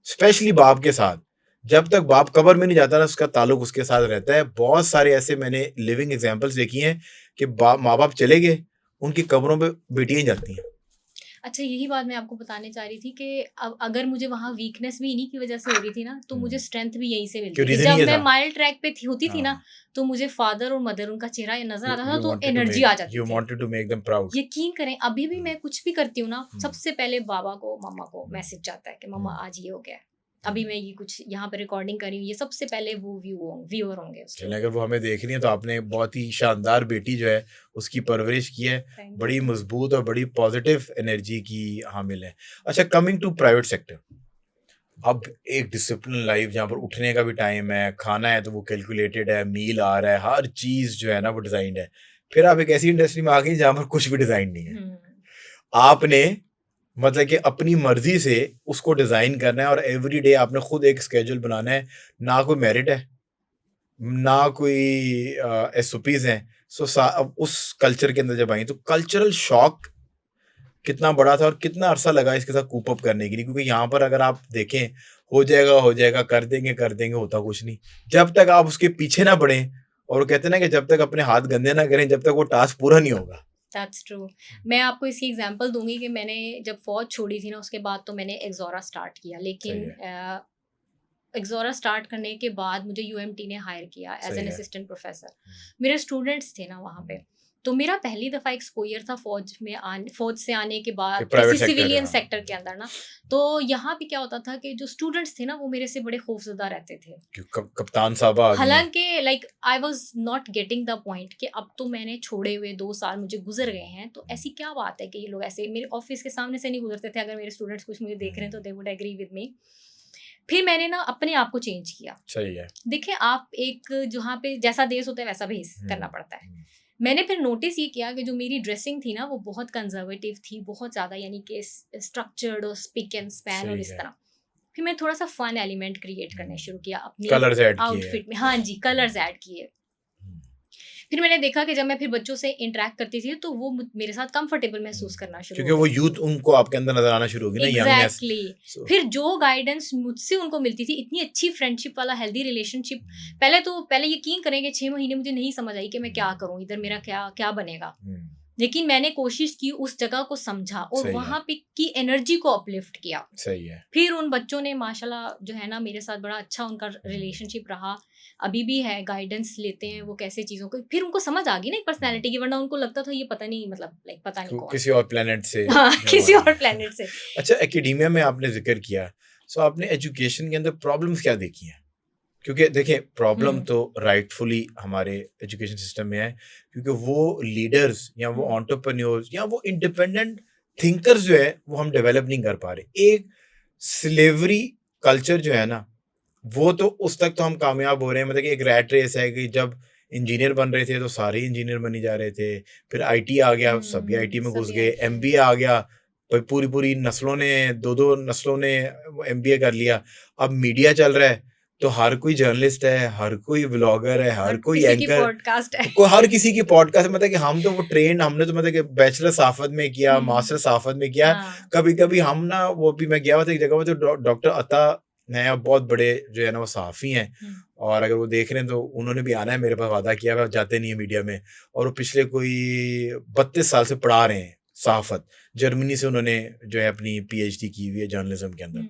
स्पेशली बाप के साथ, जब तक बाप कब्र में नहीं जाता ना, उसका ताल्लुक उसके साथ रहता है। बहुत सारे ऐसे मैंने लिविंग एग्ज़ाम्पल्स देखी हैं कि माँ-बाप चले गए, उनकी कब्रों पे बेटियाँ ही जाती हैं। अच्छा यही बात मैं आपको बताने चाह रही थी कि अब अगर मुझे वहाँ वीकनेस भी इन्हीं की वज़ह से हो रही थी ना, तो मुझे हुँ, स्ट्रेंथ भी यहीं से क्यों मिलती थी। रीज़न ही जब ये मैं था। माइल्ड ट्रैक पे होती थी ना, हाँ, तो मुझे फादर और मदर उनका चेहरा नज़र आता था यू तो wanted to energy make a जाती थी। Them proud. यकीन करें अभी भी हुँ, मैं कुछ भी करती हूँ ना, हुँ, सबसे पहले बाबा को, मम्मा को हुँ, मैसेज जाता है कि मम्मा हुँ, आज ये हो गया है। अभी हुँ। मैं ये कुछ यहाँ पे रिकॉर्डिंग कर रही हूँ, ये सबसे पहले वो व्यूअर होंगे उसके चलें, अगर ऊपर। वो हमें देख रही हैं तो आपने बहुत ही शानदार बेटी जो है उसकी परवरिश की है, थैंक बड़ी यू। मज़बूत और बड़ी पॉज़िटिव एनर्जी की हामिल है। अच्छा, कमिंग टू प्राइवेट सेक्टर, अब एक डिसिप्लिन लाइफ़ जहाँ पर उठने का भी टाइम है, खाना है तो वो कैलकुलेटेड है, मील आ रहा है, हर चीज़ जो है ना वो डिज़ाइन्ड है। फिर आप एक ऐसी इंडस्ट्री में आ गई जहाँ पर कुछ भी डिज़ाइन नहीं है। हुँ, आपने मतलब कि अपनी मर्ज़ी से उसको डिज़ाइन करना है और एवरीडे आपने खुद एक शेड्यूल बनाना है, ना कोई मेरिट है, ना कोई एसओपीज़ हैं। सो अब उस कल्चर के अंदर जब आई, तो कल्चरल शॉक कितना बड़ा था और कितना अरसा लगा इसके साथ कूप अप करने के लिए? क्योंकि यहाँ पर अगर आप देखें, हो जाएगा, कर देंगे, होता कुछ नहीं। जब तक आप उसके पीछे ना बढ़ें, और वो कहते हैं ना कि जब तक अपने हाथ गंदे ना करें, जब तक वो टास्क पूरा नहीं होगा। That's true. मैं आपको इसकी एग्ज़ाम्पल दूँगी कि मैंने जब फ़ौज छोड़ी थी ना, उसके बाद तो मैंने एक्सोरा स्टार्ट किया। सही लेकिन है, एक्सोरा स्टार्ट करने के बाद मुझे यूएमटी ने हायर किया एज़ सही एन है। Assistant professor. हुँ, मेरे स्टूडेंट्स थे ना वहाँ पे। हुँ। तो मेरा पहली दफ़ा एक्सपोज़र था फ़ौज से आने के ये बाद प्राइवेट किसी सेक्टर है, सिविलियन हाँ। सेक्टर के अंदर ना। तो यहाँ पे क्या होता था कि जो स्टूडेंट्स थे ना, वो मेरे से बड़े खौफ़ज़दा रहते थे। कि कप्तान साहबा आ गई हैं। हालाँकि like I was not getting the point कि अब तो मैंने छोड़े हुए 2 साल मुझे गुज़र गए हैं, तो हुँ, ऐसी क्या बात है कि ये लोग ऐसे मेरे ऑफ़िस के सामने से नहीं गुज़रते थे। अगर मेरे स्टूडेंट्स कुछ मुझे देख रहे हैं, तो hmm, they would agree with me. फिर मैंने ना अपने आप को चेंज किया। सही है। देखिए, आप एक जहाँ पे जैसा देश होता है वैसा भेस हुँ, करना पड़ता है। हुँ, मैंने फिर नोटिस ये किया कि जो मेरी ड्रेसिंग थी ना, वो बहुत कंज़र्वेटिव थी, बहुत ज़्यादा यानी कि स्ट्रक्चर्ड और स्पिक एंड स्पैन और सही इस है। तरह। फिर मैंने थोड़ा-सा फन एलिमेंट क्रिएट करने हुँ, शुरू किया अपनी कलर्स ऐड किए हैं। आउटफिट में। हाँ जी, हुँ, कलर्स ऐड किए। हुँ, फिर मैंने देखा कि जब मैं फिर बच्चों से इंटरैक्ट करती थी, तो वो मेरे साथ कंफर्टेबल हुँ। महसूस करना शुरू क्योंकि हो वो गए। यूथ उनको आपके अंदर नज़र आना शुरू होगी ना, यंगनेस। एग्ज़ैक्टली। सो फिर जो गाइडेंस मुझसे उनको मिलती थी, इतनी अच्छी फ्रेंडशिप वाला हेल्दी रिलेशनशिप। हुँ, पहले यकीन करेंगे 6 महीने मुझे नहीं समझ आई कि मैं क्या हुँ, करूँ? इधर मेरा क्या क्या बनेगा? हुँ, लेकिन मैंने कोशिश की, उस जगह को समझा और सही है, वहाँ पे की एनर्जी को अपलिफ्ट किया। सही है। फिर उन बच्चों ने माशाल्लाह जो है ना मेरे साथ बड़ा अच्छा उनका हुँ, रिलेशनशिप रहा। अभी भी है, गाइडेंस लेते हैं हुँ, वो कैसे चीज़ों को, फिर उनको समझ आ गई ना एक हुँ। पर्सनैलिटी की, वरना उनको लगता था ये पता नहीं मतलब लाइक पता नहीं कौन। किसी और प्लेनेट से हाँ, जो वो किसी आई और है। प्लैनेट से। अच्छा, एकेडेमिया में आपने ज़िक्र किया, सो आपने एजुकेशन के अंदर प्रॉब्लम्स क्या देखी हैं? क्योंकि देखिए, प्रॉब्लम हुँ, तो राइटफुली हमारे एजुकेशन सिस्टम में है, क्योंकि वो लीडर्स या वो हुँ, एंटरप्रेन्योर्स या वो इंडिपेंडेंट थिंकर्स जो है वो हम डेवलप नहीं कर पा रहे। एक स्लेवरी कल्चर जो है ना, वो तो उस तक तो हम कामयाब हो रहे हैं, मतलब कि एक रैट रेस है कि जब इंजीनियर बन रहे थे तो सारे इंजीनियर बनी जा रहे थे, फिर आईटी आ गया, सभी आईटी में घुस सभी गए, आईटी में। एमबीए आ गया, पूरी पूरी नस्लों ने, दो दो नस्लों ने एमबीए कर लिया। अब मीडिया चल रहा है, तो हर कोई जर्नलिस्ट है, हर कोई व्लॉगर है, हर हर कोई किसी की एंकर, पॉडकास्ट है। हर किसी की पॉडकास्ट, मतलब कि हम तो वो ट्रेंड, हमने तो मतलब कि बैचलर सहाफत में किया, मास्टर सहाफत में किया। हाँ। कभी कभी हम ना, वो भी मैं गया हुआ था एक जगह पर, तो डॉक्टर अता है, बहुत बड़े जो है ना वो सहाफी हैं, और अगर वो देख रहे हैं तो उन्होंने भी आना है, मेरे पास वादा किया है, जाते नहीं है मीडिया में, और वो पिछले कोई 32 साल से पढ़ा रहे हैं सहाफत। जर्मनी से उन्होंने जो है अपनी पीएचडी की हुई है जर्नलिज्म के अंदर।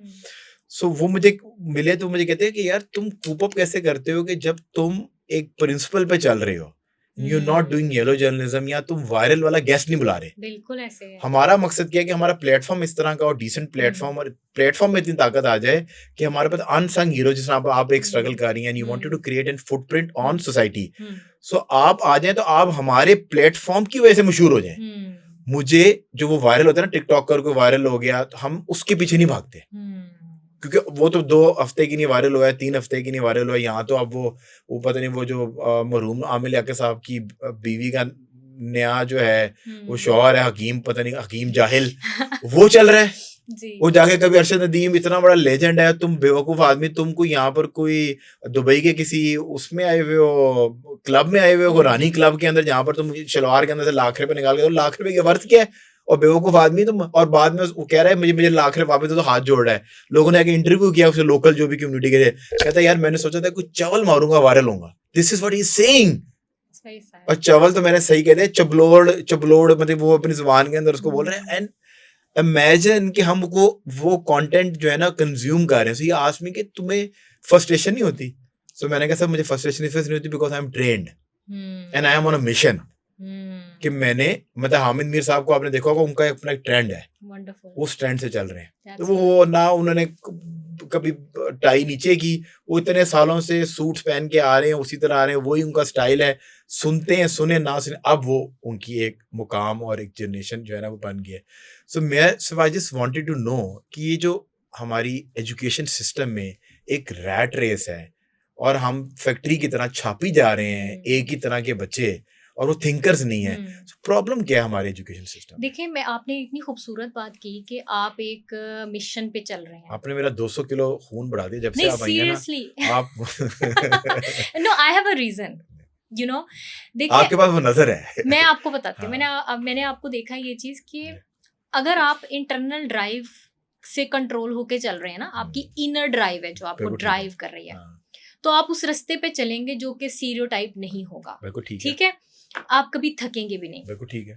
सो वो मुझे मिले तो मुझे कहते हैं कि यार तुम कूप अप कैसे करते हो कि जब तुम एक प्रिंसिपल पे चल रहे हो, you not doing yellow journalism, या तुम वायरल वाला गेस्ट नहीं बुला रहे। बिल्कुल ऐसे है। हमारा मकसद क्या है कि हमारा प्लेटफॉर्म इस तरह का और डिसेंट प्लेटफॉर्म, और प्लेटफॉर्म में इतनी ताकत आ जाए कि हमारे पास अनसंग हीरो, जिस तरह आप एक स्ट्रगल कर रही हैं, and you wanted to create an footprint on society, so आप आ जाए तो आप हमारे प्लेटफॉर्म की वजह से मशहूर हो जाए। मुझे जो वो वायरल होता है ना, टिकटॉक करके वायरल हो गया, तो हम उसके पीछे नहीं भागते, क्योंकि वो तो 2 हफ्ते की नहीं वायरल हुआ है, 3 हफ्ते की नहीं वायरल हुआ है। यहाँ तो अब वो पता नहीं, वो जो मरहूम आमिर याके साहब की बीवी का नया जो है वो शौहर है, हकीम, पता नहीं हकीम जाहिल, वो चल रहा है। जी। वो जाके कभी अरशद नदीम इतना बड़ा लेजेंड है, तुम बेवकूफ आदमी, तुमको यहाँ पर कोई दुबई के किसी उसमें आए हुए हो, क्लब में आए हुए हो, रानी क्लब के अंदर, जहाँ पर तुम शलवार के अंदर से लाख रुपए निकाल के दो, लाख रुपए के वर्थ क्या है, और बेवकूफ आदमी तुम। और बाद में वो कह रहा है मुझे मुझे लाख रुपए वापस दो, तो हाथ जोड़ रहा है। लोगों ने आके इंटरव्यू किया उसे, लोकल जो भी कम्युनिटी के लिए, कहता है यार मैंने सोचा था कुछ चावल मारूंगा वायरल होगा, this is what he is saying. और चावल तो मैंने सही कह दिया, चबलोड़ चबलोड़, मतलब वो अपनी जुबान के अंदर उसको बोल रहे हैं। एंड इमेजिन कि हम वो कंटेंट जो है ना कंज्यूम कर रहे हैं। सो ये आस्क मी कि तुम्हें फ्रस्ट्रेशन नहीं होती? सो मैंने कहा सर मुझे फ्रस्ट्रेशन इसलिए नहीं होती because I am trained and I am on a mission. कि मैंने, मतलब हामिद मीर साहब को आपने देखा होगा, उनका अपना एक ट्रेंड है, उस ट्रेंड से चल रहे हैं। तो वो ना उन्होंने कभी टाई नीचे की, वो इतने सालों से सूट्स पहन के आ रहे हैं, उसी तरह आ रहे हैं, वही उनका स्टाइल है। सुनते हैं, सुने ना सुने, अब वो उनकी एक मुकाम और एक जनरेशन जो है ना वो बन गई है। So I just wanted to know कि ये जो हमारी एजुकेशन सिस्टम में एक रैट रेस है, और हम फैक्ट्री की तरह छापी जा रहे हैं एक ही तरह के बच्चे, और वो थिंकर्स नहीं है। प्रॉब्लम क्या है हमारे एजुकेशन सिस्टम? देखिए, मैं आपने इतनी खूबसूरत बात की कि आप एक मिशन पे चल रहे हैं। आपने मेरा 200 किलो खून बढ़ा दिया जब से नहीं, आप आई हैं ना। सीरियसली। आप know, I have a reason, you know. देखिए, आपके पास वो नजर है। मैं आपको बताती हूँ। हाँ। मैंने आपको देखा ये चीज कि अगर आप इंटरनल ड्राइव से कंट्रोल होके चल रहे हैं ना, आपकी इनर ड्राइव है जो आपको बिल्कुल ठीक है। ड्राइव कर रही है, हाँ, तो आप उस रास्ते पे चलेंगे जो कि स्टीरियोटाइप नहीं होगा। बिल्कुल ठीक है। ठीक है, आप कभी थकेंगे भी नहीं। बिल्कुल ठीक है।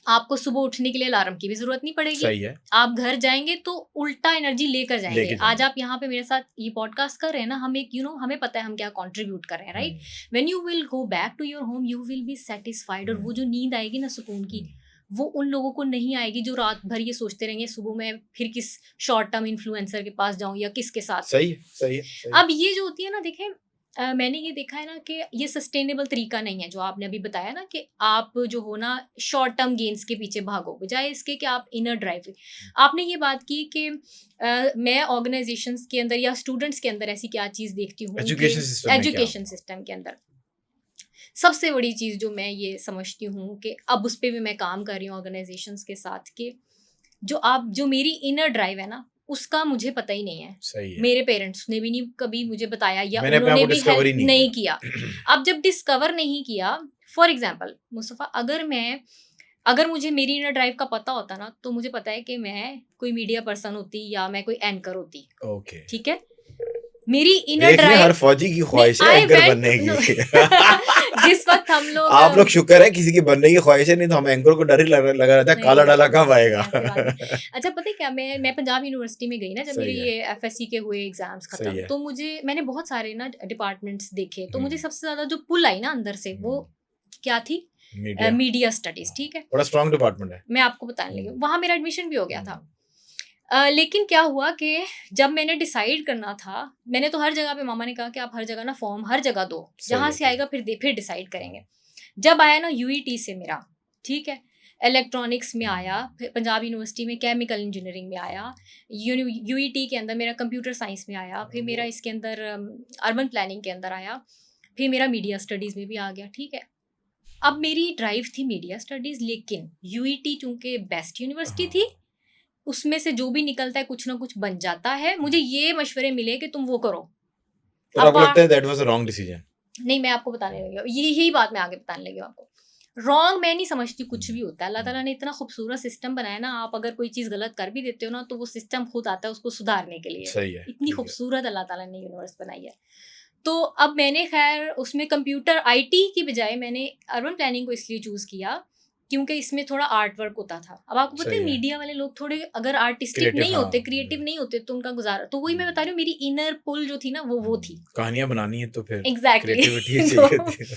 आपको सुबह उठने के लिए अलार्म की भी जरूरत नहीं पड़ेगी। सही है। आप घर जाएंगे तो उल्टा एनर्जी लेकर जाएंगे। लेके आज जाएंगे। आप यहाँ पे मेरे साथ ये पॉडकास्ट कर रहे हैं ना, हम एक हमें पता है हम क्या कंट्रीब्यूट कर रहे हैं, right? When you will go back to your home you will be satisfied. और वो जो नींद आएगी ना सुकून की, वो उन लोगों को नहीं आएगी जो रात भर ये सोचते रहेंगे सुबह मैं फिर किस शॉर्ट टर्म इन्फ्लुएंसर के पास जाऊं या किसके साथ। सही है, सही है, सही है। अब ये जो होती है ना, देखें, मैंने ये देखा है ना कि ये सस्टेनेबल तरीका नहीं है जो आपने अभी बताया ना, कि आप जो हो ना शॉर्ट टर्म गेन्स के पीछे भागो बजाय इसके कि आप इनर ड्राइव। आपने ये बात की कि मैं ऑर्गेनाइजेशंस के अंदर या स्टूडेंट्स के अंदर ऐसी क्या चीज़ देखती हूँ, एजुकेशन सिस्टम में क्या एजुकेशन सिस्टम के अंदर सबसे बड़ी चीज़ जो मैं ये समझती हूँ कि अब उस पर भी मैं काम कर रही हूँ ऑर्गेनाइजेशंस के साथ, कि जो मेरी इनर ड्राइव है ना, उसका मुझे पता ही नहीं है। सही है। मेरे पेरेंट्स ने भी नहीं कभी मुझे बताया या मैंने अपने आप उन्होंने को भी डिस्कवर ही हेल्प नहीं नहीं किया। अब जब डिस्कवर नहीं किया, फॉर एग्जाम्पल मुस्तफ़ा, अगर मुझे मेरी इनर ड्राइव का पता होता ना, तो मुझे पता है कि मैं कोई मीडिया पर्सन होती या मैं कोई एंकर होती। ओके। ठीक है, मेरी इनर देख लें, हर ड्राइव फौजी की ख्वाहिश है एंकर बनने की। जिस वक्त हम लोग आप लोग शुक्र है किसी की बनने की ख्वाहिश है, नहीं तो हम एंकर को डर ही लगा रहता है, काला डाला कब आएगा। ऐसी बात नहीं। अच्छा, पता है क्या, मैं पंजाब यूनिवर्सिटी में गई ना, जब सही मेरे है। ये एफएससी के हुए एग्जाम्स सही खत्म, है। तो मैंने बहुत सारे ना डिपार्टमेंट्स देखे, तो मुझे सबसे ज्यादा जो पुल आई ना अंदर से, वो क्या थी? मीडिया। Media studies. ठीक है, बड़ा स्ट्रांग डिपार्टमेंट है। मैं आपको बताने लगी हूँ, वहाँ मेरा एडमिशन भी हो गया था। लेकिन क्या हुआ कि जब मैंने डिसाइड करना था, मैंने तो हर जगह पे, मामा ने कहा कि आप हर जगह ना फॉर्म हर जगह दो, जहाँ से आएगा फिर डिसाइड करेंगे। जब आया ना यूईटी से मेरा, ठीक है, इलेक्ट्रॉनिक्स में आया, फिर पंजाब यूनिवर्सिटी में केमिकल इंजीनियरिंग में आया, यूईटी के अंदर मेरा कंप्यूटर साइंस में आया, फिर मेरा इसके अंदर अर्बन प्लानिंग के अंदर आया, फिर मेरा मीडिया स्टडीज़ में भी आ गया। ठीक है, अब मेरी ड्राइव थी मीडिया स्टडीज़, लेकिन यूईटी चूंकि बेस्ट यूनिवर्सिटी थी, उसमें से जो भी निकलता है कुछ ना कुछ बन जाता है, मुझे ये मशवरे मिले कि तुम वो करो। पर आपको Apart- लगता है that was a wrong decision? नहीं, मैं आपको बताने लगी हूँ, यही बात मैं आगे बताने लगी हूँ आपको। रॉन्ग मैं नहीं समझती कुछ भी होता है, अल्लाह ताला ने इतना खूबसूरत सिस्टम बनाया ना, आप अगर कोई चीज़ गलत कर भी देते हो ना, तो वो सिस्टम खुद आता है उसको सुधारने के लिए। सही है, इतनी ठीक है। खूबसूरत अल्लाह ताला ने यूनिवर्स बनाई है। तो अब मैंने खैर उसमें कंप्यूटर आईटी की बजाय मैंने अर्बन प्लानिंग को इसलिए चूज़ किया, क्योंकि इसमें थोड़ा आर्ट वर्क होता था। अब आपको पता है सही है। मीडिया वाले लोग थोड़े अगर आर्टिस्टिक क्रिएटिव, नहीं हाँ। होते, क्रिएटिव नहीं होते, तो उनका गुज़ारा, तो वही मैं बता रही हूँ, मेरी इनर पुल जो थी ना वो थी। कहानियाँ बनानी है तो फिर एग्ज़ैक्टली क्रिएटिविटी तो चाहिए थी।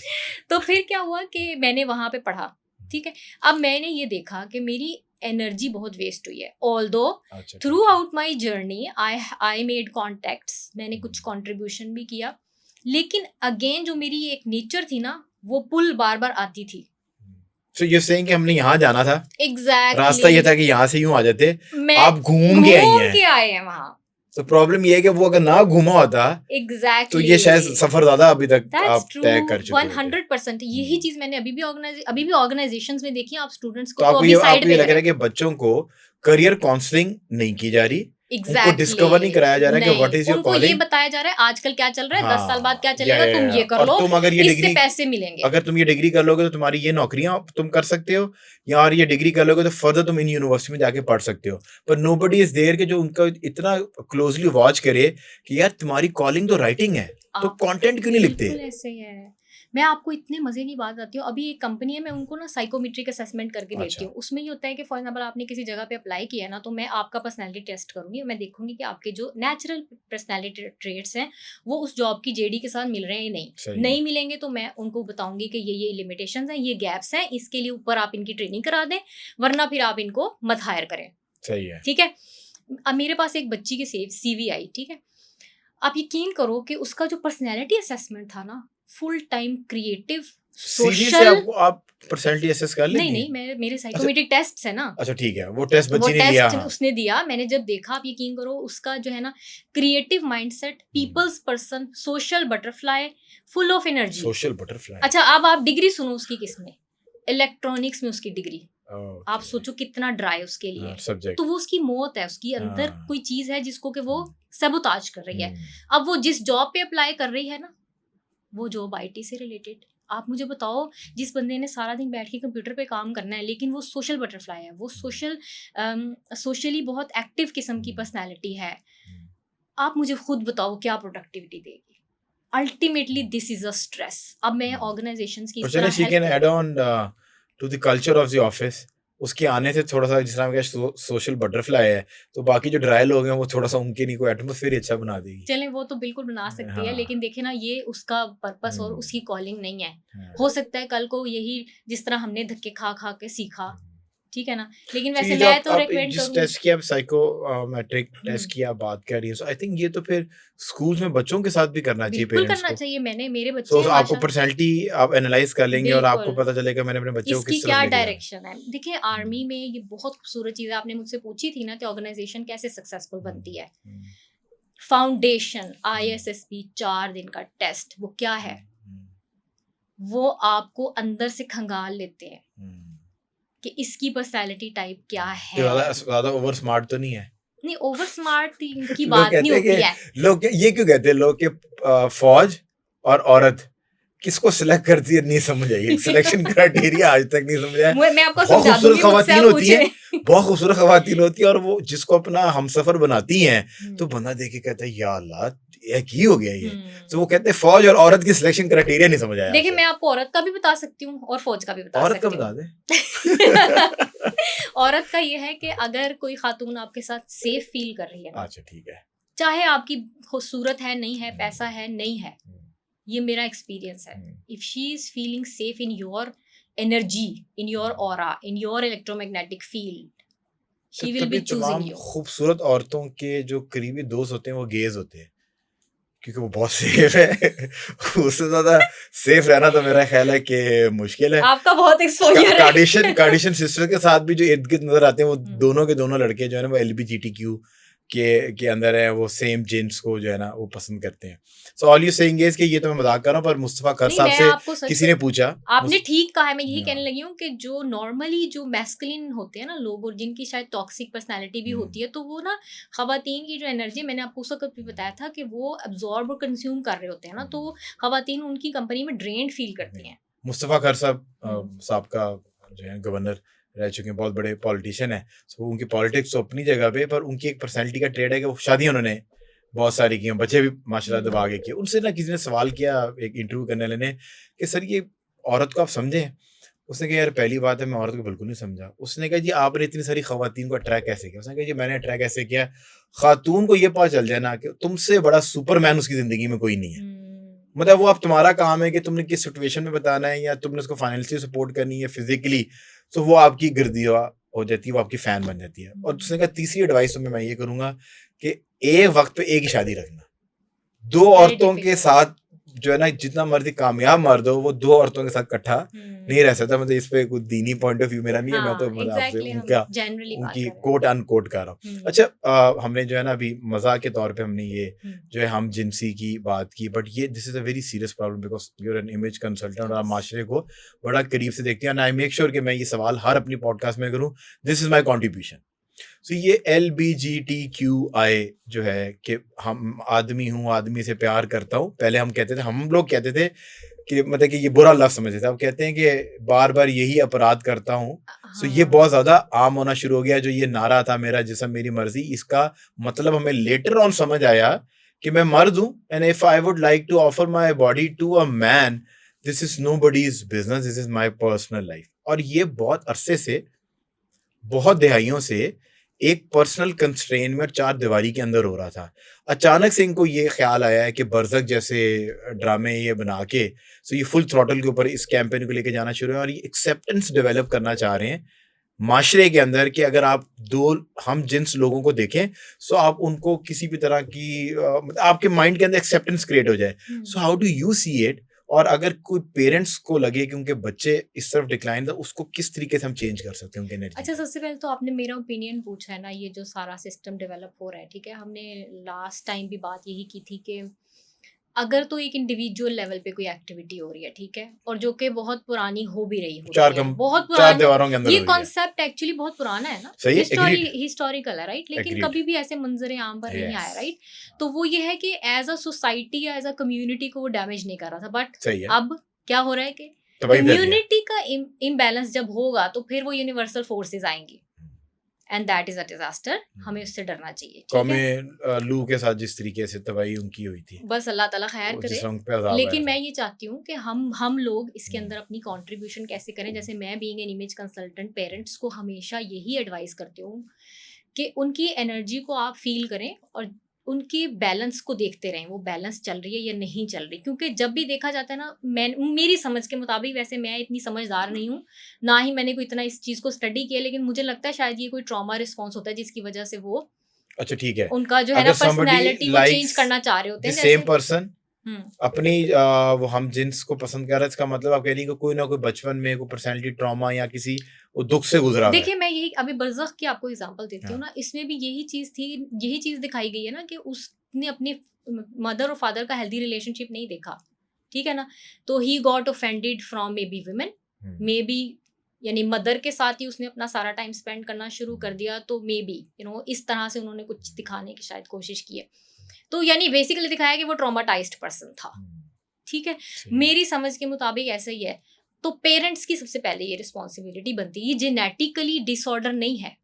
तो फिर क्या हुआ कि मैंने वहाँ पे पढ़ा, ठीक है? अब मैंने ये देखा कि मेरी एनर्जी बहुत वेस्ट हुई है। ऑल्दो अच्छा, ठीक थ्रू है। Out my journey I made contacts, मैंने कुछ कंट्रीब्यूशन भी किया। लेकिन अगेन जो मेरी एक नेचर थी ना, वो पुल बार-बार आती थी। सो यू सेइंग कि हमने यहाँ जाना था, रास्ता एग्ज़ैक्टली ये था कि यहाँ से यूँ आ जाते, मैं आप घूम के आई घूम हैं। के आए हैं वहाँ। तो प्रॉब्लम ये है कि वो अगर ना घूमा होता, तो एग्ज़ैक्टली ये शायद सफ़र ज़्यादा अभी तक दैट्स आप ट्रू, तय कर चुके होते। 100%। यही चीज़ मैंने अभी भी ऑर्गेनाइजेशंस में देखी है। आप स्टूडेंट्स तो को तो अभी साइड आपको पे ये लग रहा है करें। कि बच्चों को करियर काउंसलिंग नहीं की जा रही, उनको एग्जैक्टली डिस्कवर नहीं कराया जा रहा है कि व्हाट नहीं, इज योर उनको ये कॉलिंग। बताया जा रहा है आजकल क्या चल रहा है, 10 साल बाद क्या हाँ, चलेगा, तुम ये कर और लो, तुम अगर ये इससे डिग्री पैसे मिलेंगे। अगर तुम ये डिग्री कर लोगे तो तुम्हारी ये नौकरियां तुम कर सकते हो, या और ये डिग्री कर लोगे तो फर्दर तुम इन यूनिवर्सिटी में जाके पढ़ सकते हो। पर नोबडी इज देयर कि जो उनका इतना क्लोजली वॉच करे कि यार तुम्हारी कॉलिंग तो राइटिंग है, तो आप कंटेंट क्यों नहीं लिखते? बिल्कुल ऐसे ही है। मैं आपको इतने मजे की बात बताती हूँ, अभी एक कंपनी है, मैं उनको ना साइकोमेट्रिक असेसमेंट करके देती अच्छा। हूँ। उसमें ये होता है कि फॉर एग्जांपल आपने किसी जगह पे अप्लाई किया है ना, तो मैं आपका पर्सनैलिटी टेस्ट करूंगी। मैं देखूंगी कि आपके जो नेचुरल पर्सनैलिटी ट्रेट्स हैं वो उस जॉब की जेडी के साथ मिल रहे हैं या नहीं। सही है। नहीं मिलेंगे तो मैं उनको बताऊंगी कि ये लिमिटेशंस हैं, ये गैप्स हैं, इसके लिए ऊपर आप इनकी ट्रेनिंग करा दें, वरना फिर आप इनको मत हायर करें। सही है। ठीक है? अब मेरे पास एक बच्ची की सीवी आई, ठीक है? आप यकीन करो कि उसका जो पर्सनैलिटी असेसमेंट था ना, फुल टाइम क्रिएटिव, सीवी से सोशल। आप पर्सनैलिटी असेस कर लेती नहीं हैं? मैं मेरे साइकोमेट्रिक टेस्ट है ना, अच्छा, ठीक है, वो टेस्ट वो बच्ची ने लिया। टेस्ट हाँ। उसने दिया। मैंने जब देखा, आप यकीन करो, उसका जो है ना creative mindset, people's person, social butterfly, full of energy. Social butterfly. अच्छा, अब आप डिग्री सुनो उसकी किसमें, इलेक्ट्रॉनिक्स में उसकी डिग्री। आप सोचो कितना ड्राई उसके लिए। सब्जेक्ट। तो वो उसकी मौत है, उसकी अंदर हाँ। कोई चीज है जिसको कि वो सबोताज कर रही है। अब वो जिस जॉब पे अप्लाई कर रही है ना, वो जॉब आईटी से रिलेटेड। आप मुझे बताओ, जिस बंदे ने सारा दिन बैठ के कंप्यूटर पे काम करना है, लेकिन वो सोशल बटरफ्लाई है, वो सोशली बहुत एक्टिव किस्म की पर्सनैलिटी है, आप मुझे खुद बताओ क्या प्रोडक्टिविटी देगी? Ultimately this is a stress. अब मैं ऑर्गेनाइजेशंस की पर इस चले तरह she can help add on to the culture of the office. उसके आने से थोड़ा सा, जिस तरह का सोशल बटरफ्लाई है, तो बाकी जो ड्राई लोग हैं वो थोड़ा सा उनके लिए कोई एटमॉस्फेयर अच्छा बना देगी। चलें, वो तो बिल्कुल बना सकती है, हाँ। लेकिन देखिए ना, ये उसका पर्पस और उसकी कॉलिंग नहीं है। हो सकता है कल को यही जिस तरह हमने धक्के खा खा के सीखा, ठीक है ना? लेकिन So वैसे ये जो मैं तो आप रिकमेंड जिस करूंगी। टेस्ट की आप साइकोमेट्रिक टेस्ट की आप बात कर रही हैं, सो आई थिंक ये तो फिर स्कूल्स में बच्चों के साथ भी करना चाहिए, बिल्कुल पेरेंट्स करना को। चाहिए। मैंने मेरे बच्चे सो हैं आपको माशा। पर्सनैलिटी आप एनालाइज कर लेंगे और आपको बिल्कुल पता चलेगा मैंने अपने बच्चे को इसकी किस क्या तरफ लेके जाना है। डायरेक्शन है। देखिए, आर्मी में ये बहुत खूबसूरत चीज़ है। आपने मुझसे पूछी थी ना कि ऑर्गेनाइजेशन कैसे सक्सेसफुल बनती है। फाउंडेशन ISSP 4 दिन का टेस्ट, वो क्या है? वो आपको अंदर से खंगाल लेते हैं कि इसकी पर्सनैलिटी टाइप क्या ये है। ज्यादा ओवर स्मार्ट तो नहीं है? नहीं, ओवर स्मार्ट की लोग बात नहीं कहते हैं होती है। कि ये क्यों कहते हैं लोग कि फौज और औरत किसको सिलेक्ट करती है, नहीं समझ आई। सिलेक्शन क्राइटेरिया आज तक नहीं समझ आया। मैं आपको बहुत समझा खूबसूरत दूंगी, मुझसे खवातीन आप होती हैं, पूछे। बहुत खूबसूरत खवातीन होती है, और वो जिसको अपना हमसफर बनाती हैं तो बंदा देख के कहता है या अल्लाह, ये की हो गया ये। तो वो कहते हैं फौज और औरत की सिलेक्शन क्राइटेरिया नहीं समझ आया। देखिए, मैं आपको औरत का भी बता सकती हूँ और फौज का भी बता औरत का सकती बता हूँ। दे। औरत का ये है कि अगर कोई खातून आपके साथ सेफ फील कर रही है ना, अच्छा, ठीक है। चाहे आपकी खूबसूरत है नहीं है, पैसा है नहीं है, ये मेरा एक्सपीरियंस है। If she is feeling safe in your energy, in your aura, in your electromagnetic field, she will be choosing you. खूबसूरत औरतों के जो करीबी दोस्त होते हैं वो गेज होते हैं, क्योंकि वो बहुत सेफ है। उससे ज्यादा सेफ रहना तो मेरा ख्याल है कि मुश्किल है। आपका बहुत एक्सपोजर है। कार्डिशन सिस्टर के साथ भी जो इर्द गिर्द नजर आते हैं वो दोनों के दोनों लड़के जो है ना वो LGBTQ के अंदर है वो सेम जिन्स को जो है ना वो पसंद करते हैं। So all you saying is कि ये तो मैं मजाक कर रहा हूँ, पर मुस्तफा कर नहीं, साहब मैं से आपको सच किसी ने पूछा आपने ठीक कहा है, मैं यही कहने हाँ, लगी हूँ कि जो नॉर्मली जो मैस्कुलिन होते हैं ना लोग, और जिनकी शायद टॉक्सिक पर्सनैलिटी भी होती है, तो वो ना खवातीन की जो एनर्जी, मैंने आपको उस वक़्त भी बताया था कि वो अब्ज़ॉर्ब और कंज़्यूम कर रहे होते हैं ना, तो खवातीन उनकी कंपनी में ड्रेन्ड फ़ील करती हैं। मुस्तफा कर साहब हुँ। साबका जो है गवर्नर रह चुके हैं, बहुत बड़े पॉलिटिशियन हैं। सो उनकी पॉलिटिक्स तो अपनी जगह पे, पर उनकी एक पर्सनैलिटी का ट्रेड है कि वो शादियां उन्होंने बहुत सारी की हैं, बच्चे भी माशाल्लाह दबा के किए। उनसे ना किसी ने सवाल किया एक इंटरव्यू करने वाले ने कि सर ये औरत को आप समझें? उसने कहा यार पहली बात है मैं औरत को बिल्कुल नहीं समझा। उसने कहा जी आपने इतनी सारी खवातीन को अट्रैक्ट कैसे किया? उसने कहा जी मैंने अट्रैक्ट ऐसे किया, खातून को ये पता चल जाए ना कि तुमसे बड़ा सुपरमैन उसकी ज़िंदगी में कोई नहीं है। हुँ। मतलब वो अब तुम्हारा काम है कि तुमने किस सिचुएशन में बताना है, या तुमने उसको फाइनेंशियली सपोर्ट करनी है, फिजिकली, तो वो आपकी गिरदिया हो जाती है, वो आपकी फैन बन जाती है। और उसने कहा तीसरी एडवाइस तुम्हें मैं ये करूंगा कि एक वक्त पे एक ही शादी रखना। दो वेरी औरतों के डिफिकल्ट। साथ जो है ना, जितना मर्जी कामयाब मर्द हो, वो दो औरतों के साथ इकट्ठा नहीं रह हुँ। सकता। मतलब इस पे कोई दीनी पॉइंट ऑफ व्यू मेरा नहीं है, मैं तो हाँ, मतलब आपसे एग्ज़ैक्टली हम उनका जनरली बात उनकी कर रहे हैं। कोट अनकोट कर रहा हूँ। हुँ, अच्छा हमने जो है ना अभी मजाक के तौर पे हमने ये हुँ। जो है हम जिनसी की बात की, बट ये this is a very serious problem because you are an image consultant और आप यस। माशरे को बड़ा करीब से देखते हैं, एंड आई मेक श्योर कि मैं ये सवाल हर अपनी पॉडकास्ट में करूँ। This is my contribution. So ये LBGTQI जो है कि हम आदमी हूँ, आदमी से प्यार करता हूँ। पहले हम कहते थे, हम लोग कहते थे कि मतलब कि ये बुरा लफ्ज समझते थे। अब कहते हैं कि बार बार यही अपराध करता हूँ। सो ये हाँ। बहुत ज्यादा आम होना शुरू हो गया। जो ये नारा था मेरा जिस्म मेरी मर्जी, इसका मतलब हमें लेटर ऑन समझ आया कि मैं मर्द हूँ, and if I would like to offer my body to a man, this is nobody's business, this is my personal life. और ये बहुत अरसे से, बहुत दिहाइयों से एक पर्सनल कंस्ट्रेन में और चार दीवारी के अंदर हो रहा था। अचानक से इनको ये ख्याल आया है कि बरज़क जैसे ड्रामे ये बना के सो ये फुल थ्रॉटल के ऊपर इस कैंपेन को लेके जाना शुरू है, और ये एक्सेप्टेंस डेवलप करना चाह रहे हैं माशरे के अंदर कि अगर आप दो हम जिन्स लोगों को देखें, सो आप उनको किसी भी तरह की मतलब आपके माइंड के अंदर एक्सेप्टेंस क्रिएट हो जाए। Hmm. So how do you see it? और अगर कोई पेरेंट्स को लगे कि उनके बच्चे इस तरफ डिक्लाइन, तो उसको किस तरीके से हम चेंज कर सकते हैं उनकी एनर्जी अच्छा, को? सबसे पहले तो आपने मेरा ओपिनियन पूछा है ना, ये जो सारा सिस्टम डेवलप हो रहा है, ठीक है? हमने लास्ट टाइम भी बात यही की थी कि अगर तो एक इंडिविजुअल लेवल पे कोई एक्टिविटी हो रही है, ठीक है? और जो कि बहुत पुरानी हो भी रही चार होती है, कम बहुत चार पुरानी, दीवारों के अंदर ये हो रही है। कॉन्सेप्ट एक्चुअली बहुत पुराना है ना, सही है, एग्रीड, हिस्टोरिकल है, राइट? लेकिन एग्रीड। कभी भी ऐसे मंज़र आम पर नहीं यस, आया, राइट? तो वो ये है कि एज़ अ सोसाइटी या एज़ अ कम्युनिटी को वो डैमेज नहीं कर रहा था, बट सही है। अब क्या हो रहा है कि तबाही फैली है। कम्युनिटी का इम्बैलेंस जब होगा, तो फिर वो यूनिवर्सल फोर्सेस आएँगी, and that is a disaster. हमें उससे डरना चाहिए, ठीक कौमे है? लू के साथ जिस तरीके से तबाही उनकी हुई थी, बस अल्लाह ताला खैर वो करे। जिस रंग पे अज़ाब आया लेकिन था। मैं ये चाहती हूँ कि हम लोग इसके हुँ, अंदर अपनी कंट्रीब्यूशन कैसे करें। जैसे मैं being an image consultant parents को हमेशा यही एडवाइस करती हूँ कि उनकी एनर्जी को आप फ़ील करें और उनकी बैलेंस को देखते रहें, वो बैलेंस चल रही है या नहीं चल रही। क्योंकि जब भी देखा जाता है ना, मैं मेरी समझ के मुताबिक, वैसे मैं इतनी समझदार नहीं हूँ, ना ही मैंने कोई इतना इस चीज़ को स्टडी किया, लेकिन मुझे लगता है शायद ये कोई ट्रॉमा रिस्पॉन्स होता है जिसकी वजह से वो अच्छा ठीक है। उनका जो है ना अगर समबडी पर्सनैलिटी वो चेंज लाइक्स करना चाह रहे होते द हैं सेम जैसे। पर्सन, हुँ। अपनी वो हम जिन्स को पसंद कर रहा है, इसका मतलब आप कह रही हैं कि कोई ना कोई बचपन में कोई पर्सनैलिटी ट्रॉमा या किसी वो दुःख से गुज़रा हुआ है। देखिए, मैं यही अभी बरज़ख की आपको एग्ज़ाम्पल देती हूँ हाँ, ना, इसमें भी यही चीज़ थी, यही चीज़ दिखाई गई है ना कि उसने अपने मदर और फादर का हेल्दी रिलेशनशिप नहीं देखा, ठीक है ना? तो he got offended from may be women, hmm, may be, यानी मदर के साथ ही उसने अपना सारा टाइम स्पेंड करना शुरू कर हुँ, दिया, तो मे बी इस तरह से उन्होंने कुछ दिखाने की शायद कोशिश की है। तो यानी बेसिकली दिखाया कि वो ट्रॉमाटाइज़्ड पर्सन था। हुँ, ठीक है? सही है। मेरी समझ के मुताबिक ऐसा ही है। तो पेरेंट्स की सबसे पहले ये रिस्पॉन्सिबिलिटी बनती है, ये जेनेटिकली डिसऑर्डर नहीं है।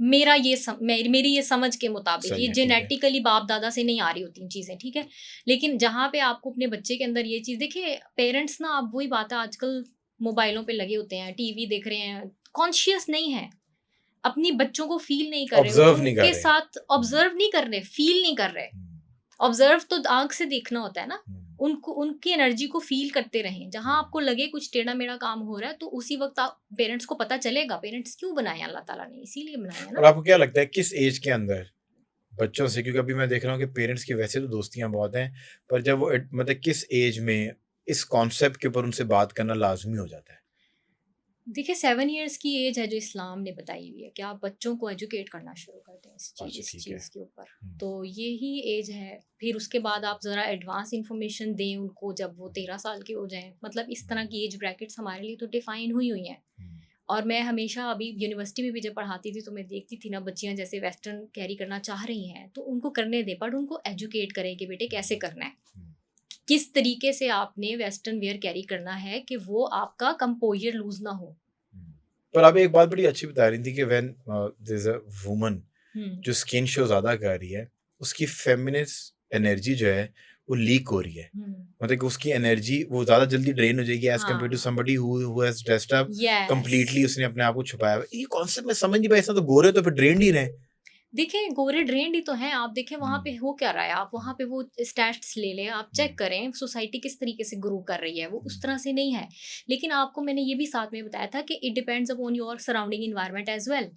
मेरी ये समझ के मुताबिक सही ये है, ठीक है। जेनेटिकली बाप-दादा से नहीं आ रही होती चीज़ें, ठीक है? लेकिन जहाँ पे आपको अपने बच्चे के अंदर ये चीज़ देखिए, पेरेंट्स ना, अब वही बात है, आजकल मोबाइलों पे लगे होते हैं, टीवी देख रहे हैं, कॉन्शियस नहीं है। अपनी बच्चों को फ़ील नहीं कर रहे, ऑब्ज़र्व नहीं कर उनके रहे। साथ हुँ, ऑब्ज़र्व नहीं कर रहे, फ़ील नहीं कर रहे। हुँ, ऑब्जर्व तो आँख से देखना होता है ना, हुँ, उनको उनकी एनर्जी को फ़ील करते रहें। जहाँ हुँ। आपको लगे कुछ टेढ़ा-मेढ़ा काम हो रहा है, तो उसी वक़्त आप पेरेंट्स को पता चलेगा, पेरेंट्स क्यों बनाए हैं अल्लाह ताला ने, इसीलिए बनाए हैं और ना। आपको क्या लगता है किस एज के अंदर बच्चों से, क्योंकि अभी मैं देख रहा हूँ कि पेरेंट्स की वैसे तो दोस्तियाँ बहुत हैं, पर जब वो मतलब किस एज में इस कॉन्सेप्ट के ऊपर उनसे बात करना लाज़मी हो जाता है? देखिए 7 इयर्स की एज है जो इस्लाम ने बताई हुई है कि आप बच्चों को एजुकेट करना शुरू कर दें अच्छा, ठीक है। इस चीज़ के ऊपर। हम्म, तो यही एज है। फिर उसके बाद आप ज़रा एडवांस इंफॉर्मेशन दें उनको जब वो 13 साल के हो जाएं। मतलब इस तरह की एज ब्रैकेट्स हमारे लिए तो डिफाइन हुई हुई हैं। हम्म, और मैं हमेशा अभी यूनिवर्सिटी में भी जब पढ़ाती थी तो मैं देखती थी ना, बच्चियां जैसे वेस्टर्न कैरी करना चाह रही हैं तो उनको करने दें, बट उनको एजुकेट करें कि बेटे कैसे करना है, हम्म, किस तरीके से आपने वेस्टर्न वेयर कैरी करना है कि वो आपका कंपोजर लूज ना हो। हम्म। पर आप एक बात बड़ी अच्छी बता रही थी कि when there is a woman hmm. जो स्किन शो ज्यादा कर रही है, उसकी फेमिनिस्ट एनर्जी जो है वो लीक हो रही है। हम्म। मतलब कि उसकी एनर्जी वो ज्यादा जल्दी ड्रेन हो जाएगी एज कम्पेयर टू हाँ। Somebody who has dressed up yes. Completely, उसने अपने आप को छुपाया हुआ है। ये कॉन्सेप्ट मैं समझ नहीं पाया, ऐसा तो गोरे तो फिर ड्रेन ही रहे। देखिए गोरे ड्रेंड ही तो हैं। आप देखें वहां पे हम्म, हो क्या रहा है, आप वहां पे वो स्टैट्स ले लें, आप हम्म, चेक करें सोसाइटी किस तरीके से ग्रो कर रही है, वो उस हम्म, तरह से नहीं है। लेकिन आपको मैंने ये भी साथ में बताया था कि it depends upon your surrounding environment as well.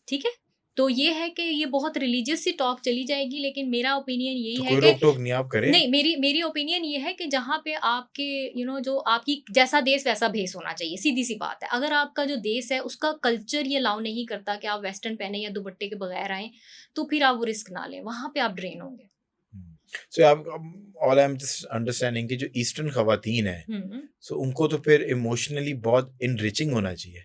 ठीक है। तो ये है कि ये बहुत रिलीजियस सी टॉक चली जाएगी, लेकिन मेरा ओपिनियन यही तो है कोई कि रोक टोक नहीं, आप करें। नहीं, मेरी मेरी ओपिनियन ये है कि जहाँ पे आपके जो आपकी जैसा देश वैसा भेस होना चाहिए, सीधी सी बात है। अगर आपका जो देश है उसका कल्चर ये अलाउ नहीं करता कि आप वेस्टर्न पहने या दुपट्टे के बगैर आए, तो फिर आप वो रिस्क ना लें, वहां पे आप ड्रेन होंगे। सो आप all I am just understanding कि जो ईस्टर्न खवातीन है, हम्म। सो उनको तो फिर इमोशनली बहुत इनरिचिंग होना चाहिए,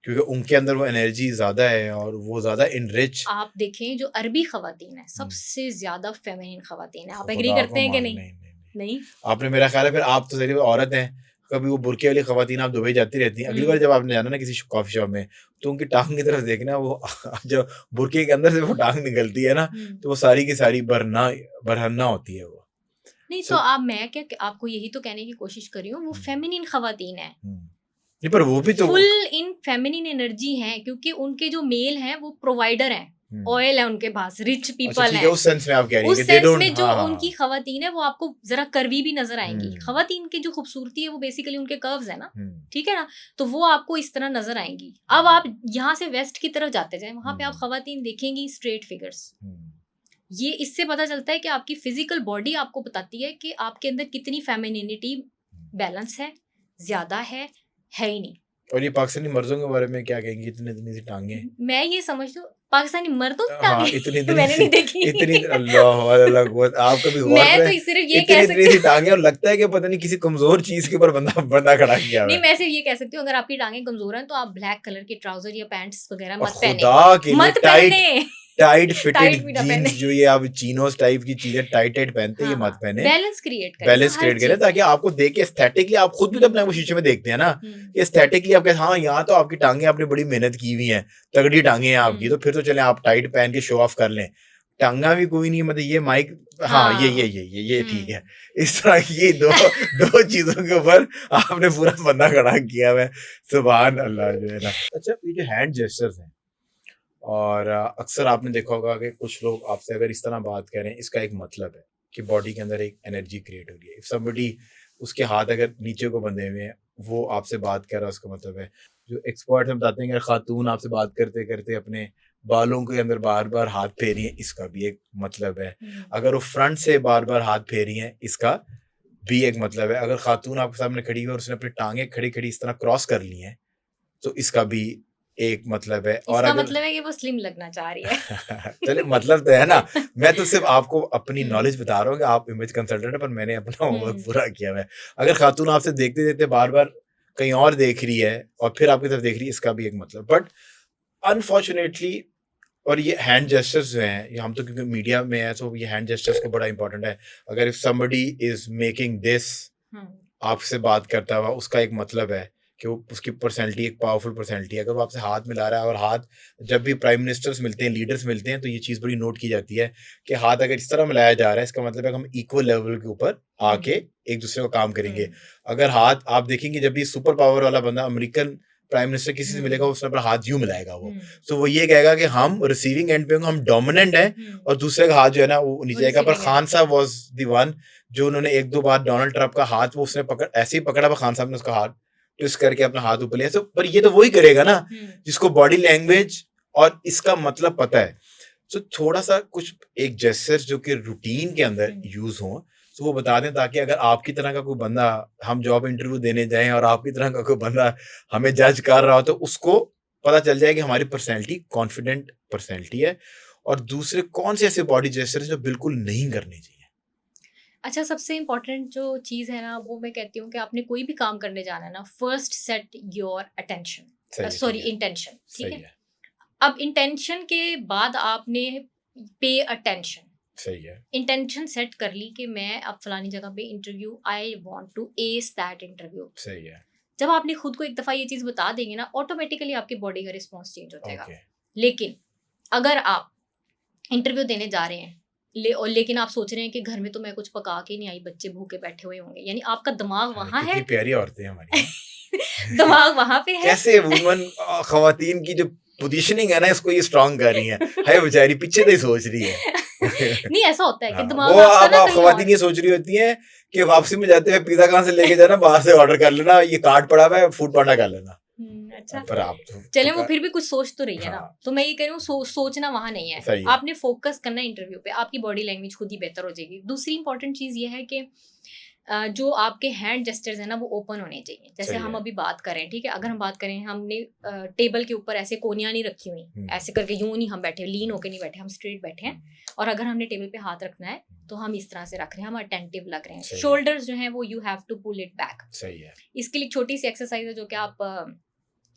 क्योंकि उनके अंदर वो एनर्जी ज्यादा है और वो ज्यादा इनरिच। आप देखें जो अरबी खवातीन है सबसे ज्यादा फेमिनिन खवातीन है। आप एग्री खुदा को करते हैं कि मान, नहीं? नहीं नहीं नहीं, नहीं। आपने, मेरा ख्याल है फिर आप तो जरिए औरत हैं, कभी वो बुरके वाली खवातीन आप दुबई जाती रहती हैं, अगली बार हम्म। जब आपने जाना ना किसी कॉफी शॉप में, तो उनकी टांग की तरफ देखना, वो जब बुरके के अंदर से वो टांग निकलती है ना, हम्म। तो वो सारी की सारी बरहन्ना होती है वो। नहीं तो सो आप मैं क्या आपको यही तो कहने की कोशिश कर रही हूँ, वो फेमिनिन खवातीन है, नहीं, पर वो भी तो फुल इन फेमिनिन एनर्जी हैं, क्योंकि उनके जो मेल हैं वो प्रोवाइडर हैं, हम्म, ऑयल है उनके पास, रिच अच्छा पीपल ठीक है, हैं। उस सेंस में आप कह रही हैं कि उस दे सेंस डोंट, में जो हाँ हाँ उनकी हाँ। खवातीन है वो आपको जरा कर्वी भी नजर आएंगी। हम्म, खवातीन की जो खूबसूरती है वो बेसिकली उनके कर्व्स है ना। हम्म, ठीक है ना। तो वो आपको इस तरह नजर आएंगी। अब आप यहाँ से वेस्ट की तरफ जाते जाए, वहां पे आप खवातीन देखेंगी स्ट्रेट फिगर्स। हम्म, ये इससे पता चलता है कि आपकी फिजिकल बॉडी आपको बताती है कि आपके अंदर कितनी फेमिनिनिटी बैलेंस है, ज्यादा है ही नहीं। और ये पाकिस्तानी मर्दों के बारे में क्या कहेंगी, इतनी इतनी सी टांगे। मैं ये समझती हूँ पाकिस्तानी मर्दों की हाँ, इतनी टांगे इतनी मैंने सी, नहीं देखी। इतनी अल्लाह अल्लाह अकबर, आप कभी गौर मैं तो करें, सिर्फ ये कह इतनी इतनी सकती सी हूँ। टांगे, और लगता है कि पता नहीं किसी कमजोर चीज के ऊपर बंदा बंदा खड़ा किया हुआ नहीं, है। मैं सिर्फ ये कह सकती हूँ, अगर आपकी टांगे कमजोर हैं तो आप ब्लैक कलर के ट्राउजर या पैंट्स वगैरह और मत पहने। खुदा के लिए मत टाइट पहने। टाइट फिटेड टाइट भी ना जीन्स, पहने। जो ये आप चीनोस टाइप की चीजें टाइट टाइट पहनते हैं, ये मत हाँ, पहने। बैलेंस क्रिएट करें ना बैलेंस हर क्रिएट करें, चीज ताकि में। आपको देख के एस्थेटिकली, आप खुद भी तो अपने आप को शीशे में देखते हैं ना, हम्म। कि एस्थेटिकली आप कहते हैं हाँ यहाँ तो आपकी टांगे आपने बड़ी मेहनत की हुई हैं, तगड़ी टांगे हैं आपकी, तो फिर तो चले आप टाइट पहन के शो ऑफ कर लें। टांगा भी कोई नहीं, मतलब ये माइक, हाँ ये ठीक है। इस तरह ये दो दो चीजों के ऊपर आपने पूरा बंदा खड़ा किया हुआ है। सुभान अल्लाह जो है ना। अच्छा, ये जो हैंड जेस्चर्स हैं, और अक्सर आपने देखा होगा कि कुछ लोग आपसे अगर इस तरह बात करें, इसका एक मतलब है कि बॉडी के अंदर एक एनर्जी क्रिएट हो रही है। इफ समबडी, उसके हाथ अगर नीचे को बंधे हुए हैं, वो आपसे बात कर रहा है, उसका मतलब है। जो एक्सपर्ट हम बताते हैं कि खातून आपसे बात करते करते अपने बालों के अंदर बार बार हाथ फेरी हैं, इसका भी एक मतलब है। अगर वो फ्रंट से बार बार हाथ फेरी हैं, इसका भी एक मतलब है। अगर खातून आपके सामने खड़ी हुई है और उसने अपनी टांगे खड़ी खड़ी इस तरह क्रॉस कर ली हैं, तो इसका भी एक मतलब है। और इसका अगर मतलब है कि वो स्लिम लगना चाह रही है। चलिए, मतलब तो है ना, मैं तो सिर्फ आपको अपनी हम्म। नॉलेज बता रहा हूँ कि आप इमेज कंसल्टेंट है, पर मैंने अपना होमवर्क हम्म। पूरा किया हुआ है। अगर खातून आपसे देखते देखते बार बार कहीं और देख रही है और फिर आपकी तरफ देख रही है, इसका भी एक मतलब। बट अनफॉर्चुनेटली, और ये हैंड जेस्चर्स जो हैं, ये हम तो क्योंकि मीडिया में है, तो ये हैंड जेस्चर्स को बड़ा इंपॉर्टेंट है। अगर if somebody is making this, आपसे बात करता हुआ, उसका एक मतलब है कि वो, उसकी पर्सनैलिटी एक पावरफुल पर्सनैलिटी है। अगर वो आपसे हाथ मिला रहा है, और हाथ, जब भी प्राइम मिनिस्टर्स मिलते हैं, लीडर्स मिलते हैं, तो ये चीज़ बड़ी नोट की जाती है कि हाथ अगर इस तरह मिलाया जा रहा है, इसका मतलब है कि हम इक्वल लेवल के ऊपर आके एक दूसरे को काम करेंगे। अगर हाथ आप देखेंगे, जब भी सुपर पावर वाला बंदा अमेरिकन प्राइम मिनिस्टर किसी से मिलेगा, उसने अपना हाथ यूं मिलाएगा वो, तो वो ये कहेगा कि हम रिसीविंग एंड पे हम डोमिनेंट हैं, और दूसरे का हाथ जो है ना वो नीचे जाएगा। पर खान साहब वाज द वन जो, उन्होंने एक दो बार डोनाल्ड ट्रंप का हाथ, वो उसने पकड़, ऐसे ही पकड़ा, खान साहब ने उसका हाथ ट्विस्ट करके अपना हाथ ऊपर लिया। तो पर ये तो वही करेगा ना जिसको बॉडी लैंग्वेज और इसका मतलब पता है। सो थोड़ा सा कुछ एक जेस्चर जो कि रूटीन के अंदर यूज हो, तो वो बता दें, ताकि अगर आपकी तरह का कोई बंदा हम जॉब इंटरव्यू देने जाएं और आपकी तरह का कोई बंदा हमें जज कर रहा हो तो उसको पता चल जाए कि हमारी पर्सनैलिटी कॉन्फिडेंट पर्सनैलिटी है। और दूसरे कौन से ऐसे बॉडी जेस्चर जो बिल्कुल नहीं करने चाहिए? अच्छा, सबसे इम्पोर्टेंट जो चीज़ है ना, वो मैं कहती हूँ कि आपने कोई भी काम करने जाना है ना, फर्स्ट सेट योर अटेंशन, सही है, सॉरी ठीक है, इंटेंशन, ठीक सही है? है, अब इंटेंशन के बाद आपने पे अटेंशन, सही है, इंटेंशन सेट कर ली कि मैं अब फलानी जगह पे interview, I want to ace that interview. सही है। जब आपने खुद को एक दफ़ा ये चीज़ बता देंगे ना, ऑटोमेटिकली आपकी बॉडी का रिस्पॉन्स चेंज हो जाएगा। ओके, लेकिन अगर आप इंटरव्यू देने जा रहे हैं, लेकिन आप सोच रहे हैं कि घर में तो मैं कुछ पका के नहीं आई, बच्चे भूखे बैठे हुए होंगे, यानी आपका दिमाग अरे वहाँ है। कितनी प्यारी औरतें हैं हमारी, हाँ। दिमाग वहाँ पे है। कैसे वुमन खवातीन की जो पोजीशनिंग है ना, इसको ये स्ट्रांग कर रही है। हाय बेचारी पीछे नहीं सोच रही है। नहीं, ऐसा होता है कि हाँ, दिमाग वो आपका अब ना आप कहीं खवातीन और। ये सोच रही होती हैं कि वापसी में जाते हुए पिज़्ज़ा कहाँ से लेके जाना, बाहर से ऑर्डर कर लेना, ये कार्ड पड़ा हुआ है, फूड पांडा कर लेना। अच्छा, पर आप चलें वो फिर भी कुछ सोच तो रही है ना। हाँ, तो मैं ये कह रही हूँ, सोचना वहाँ नहीं है। सही है, आपने फोकस करना है इंटरव्यू पे, आपकी बॉडी लैंग्वेज खुद ही बेहतर हो जाएगी। दूसरी इंपॉर्टेंट चीज़ ये है कि जो आपके हैंड जेस्चर्स हैं ना, वो ओपन होने चाहिए। जैसे सही हम है। अभी बात कर रहे हैं, ठीक है? अगर हम बात करें, हमने टेबल के ऊपर ऐसे कोनियाँ नहीं रखी हुई, ऐसे करके यूँ नहीं हम बैठे, लीन होके नहीं बैठे, हम स्ट्रेट बैठे हैं। और अगर हमने टेबल पे हाथ रखना है तो हम इस तरह से रख रहे हैं, हम अटेंटिव लग रहे हैं। सही है। शोल्डर्स जो हैं वो you have to pull it back. सही है, इसके लिए एक छोटी सी एक्सरसाइज है जो कि आप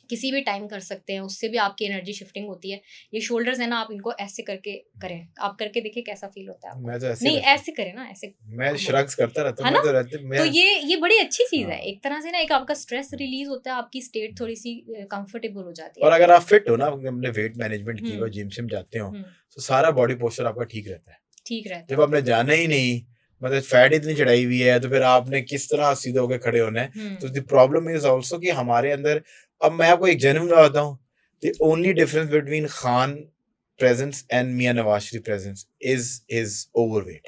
किसी भी टाइम कर सकते हैं, उससे भी आपकी एनर्जी शिफ्टिंग होती है। ये शोल्डर्स है ना, आप इनको ऐसे करके करें, आप करके देखिए कैसा फील होता है आपको। मैं तो ऐसे ही नहीं, रहता हूँ। ऐसे करें ना, ऐसे मैं घुमाएं, श्रग्स करता रहता हूँ, है मैं ना? तो रहते तो मैं ये बड़ी अच्छी चीज़ है। हाँ। एक तरह से ना, एक आपका स्ट्रेस रिलीज़ होता है, आपकी स्टेट थोड़ी-सी कंफर्टेबल हो जाती और है। अगर आप फिट हो ना, हमने वेट मैनेजमेंट की हुआ, हुँ, जिम जाते हो, हुँ, तो सारा बॉडी पोस्चर आपका ठीक रहता है। ठीक रहता जब है। आपने जाना ही नहीं, मतलब फैट इतनी चढ़ाई हुई है, तो फिर आपने किस तरह सीधे होके खड़े होना है? तो हुँ, द प्रॉब्लम इज़ आल्सो कि हमारे अंदर, अब मैं आपको एक जेन्युइन बात बताऊँ, the only difference between Khan presence and Mian Nawaz Sharif presence is his overweight.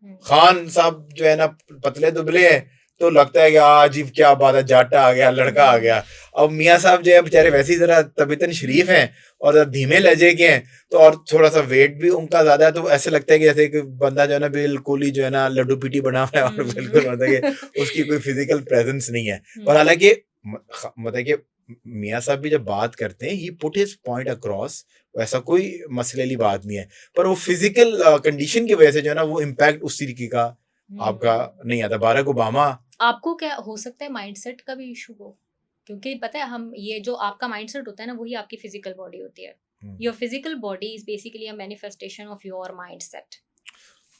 Hmm, Khan Sahab जो है ना पतले दुबले हैं, तो लगता है कि आज ही क्या बात है, जाटा आ गया, लड़का आ गया। अब मियाँ साहब जो है बेचारे वैसे ही जरा तबीयतन शरीफ हैं और जरा धीमे लहजे के हैं, तो और थोड़ा सा वेट भी उनका ज्यादा है, तो ऐसे लगता है कि जैसे कि बंदा जो है ना बिल्कुल ही जो है ना लड्डू पीटी बना हुआ है और बिल्कुल मतलब कि उसकी कोई फिजिकल प्रेजेंस नहीं है। और हालांकि मतलब कि मियाँ साहब भी जब बात करते हैं, ही पुट हिज पॉइंट अक्रॉस, वैसा कोई मसले वाली बात नहीं है, पर वो फिजिकल कंडीशन की वजह से जो है ना वो इम्पैक्ट उस तरीके का आपका हुँ। नहीं आता। बाराक ओबामा आपको क्या हो सकता है, माइंडसेट का भी इशू हो? क्योंकि पता है, हम ये जो आपका माइंडसेट होता है ना, वही आपकी फिजिकल बॉडी होती है। Your physical body is basically a manifestation of your mindset.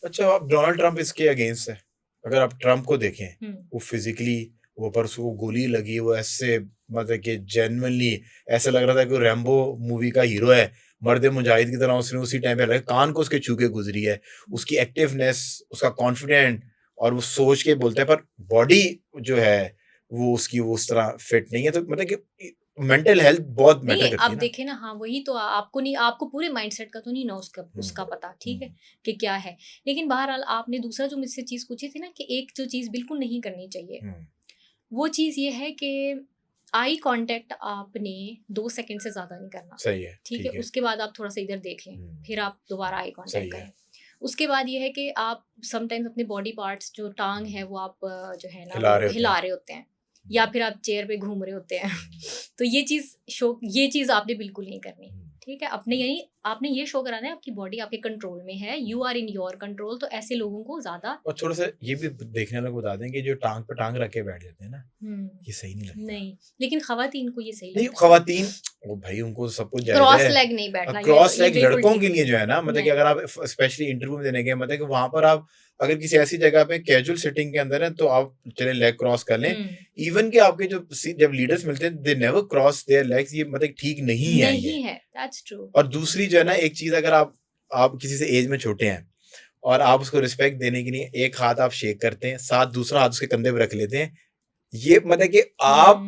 अच्छा, आप डोनाल्ड ट्रंप इसके अगेंस्ट है। अगर आप ट्रंप को देखें, हम्म, वो फिजिकली, वो परसों को गोली लगी, वो ऐसे मतलब कि जेन्युइनली ऐसा लग रहा था कि वो रैम्बो मूवी का हीरो है, मर्द मुजाहिद की तरह उसने उसी टाइम पे लगा, कान को उसके छू के गुजरी है। उसकी एक्टिवनेस, उसका कॉन्फिडेंट, और वो सोच के बोलता है, पर बॉडी जो है वो उसकी वो उस तरह फिट नहीं है, तो मतलब कि मेंटल हेल्थ बहुत मैटर नहीं, करती आप है ना। देखे ना, हाँ वही तो, आपको नहीं, आपको पूरे माइंडसेट का तो नहीं ना उसका उसका पता, ठीक है, कि क्या है। लेकिन बहरहाल, आपने दूसरा जो मुझसे चीज़ पूछी थी ना, कि एक जो चीज़ बिल्कुल नहीं करनी चाहिए, हम्म, वो चीज़ ये है कि आई कांटेक्ट आपने 2 सेकंड से ज़्यादा नहीं करना, सही है, ठीक है? ठीक है। उसके बाद आप थोड़ा सा इधर देख लें, फिर आप दोबारा आई सही कांटेक्ट है। करें। उसके बाद ये है कि आप समटाइम्स अपने बॉडी पार्ट्स, जो टांग है वो आप जो है ना हिला वो रहे होते हैं। हिला रहे होते हैं, या फिर आप चेयर पे घूम रहे होते हैं। तो ये चीज़ आपने बिल्कुल नहीं करनी, ठीक है? अपने, यानी आपने ये शो कराना है आपकी बॉडी आपके कंट्रोल में है, you are in your control. तो ऐसे लोगों को ज़्यादा और थोड़ा सा ये भी देखने वालों को बता दें कि जो टांग पे टांग रख के बैठ जाते हैं ना, हुँ, ये सही नहीं लगता। नहीं, लेकिन ख़वातीन को ये सही नहीं, लगता है। खवातीन, वो भाई उनको सब कुछ जायज़ क्रॉस है। लेग नहीं बैठना, क्रॉस ये लेग बिल्कुल लड़कों ठीक के नहीं। लिए जो है ना, मतलब कि नहीं, अगर आप स्पेशली इंटरव्यू में देने गए, मतलब कि वहाँ पर आप अगर किसी ऐसी जगह पे कैजुअल सिटिंग के अंदर है, तो आप चले लेग क्रॉस कर लें। हुँ, इवन कि आपके जब लीडर्स मिलते हैं, they never cross there legs, ये मतलब ठीक नहीं है ये। नहीं है, दैट्स ट्रू। और दूसरी जो है ना, एक चीज़, अगर आप किसी से एज में छोटे हैं और आप उसको रिस्पेक्ट देने के लिए एक हाथ आप शेक करते हैं, साथ दूसरा हाथ उसके कंधे पे रख लेते हैं, ये मतलब कि आप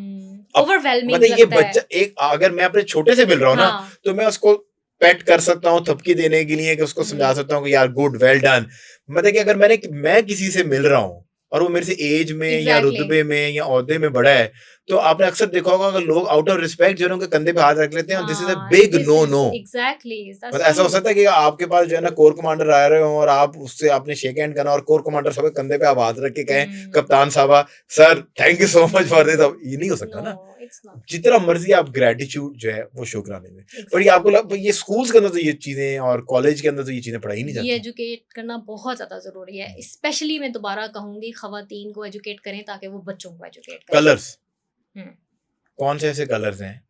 ओवरवेलमिंग मतलब ये लगता है। बच्चा एक, अगर मैं अपने छोटे से मिल रहा हूँ ना, हाँ, तो मैं उसको पेट कर सकता हूँ थपकी देने के लिए, कि उसको समझा सकता हूँ कि यार गुड, वेल डन। मतलब कि अगर मैं किसी से मिल रहा हूँ और वो मेरे से एज में या एग्जैक्टली रुतबे में या ओहदे में बड़ा है, तो आपने अक्सर देखा होगा अगर लोग आउट ऑफ रिस्पेक्ट जो है ना उनके कंधे पे हाथ रख लेते हैं, दिस इज अ हाँ big this no is no. Exactly मतलब दैट्स ऐसा हो ट्रू सकता है कि आपके पास जो है ना कोर कमांडर आ रहे हो और आप उससे आपने शेक हैंड करना और कोर कमांडर सबके कंधे पे आप हाथ रख के कहें कप्तान साहबा sir thank you so much for this, ये नहीं हो सकता ना। नो इट्स नॉट जितना मर्जी आप ग्रेटिट्यूड जो है वो शो कराने में, पर ये आपको ये स्कूल्स के अंदर तो ये चीजें और कॉलेज के अंदर तो ये चीजें पढ़ाई नहीं ये जाती। एजुकेट करना बहुत ज़्यादा ज़रूरी है, स्पेशली मैं दोबारा कहूँगी ख़वातीन को एजुकेट करें ताकि वो बच्चों को एजुकेट करें। कलर्स, हम्म, कौन से ऐसे कलर्स हैं,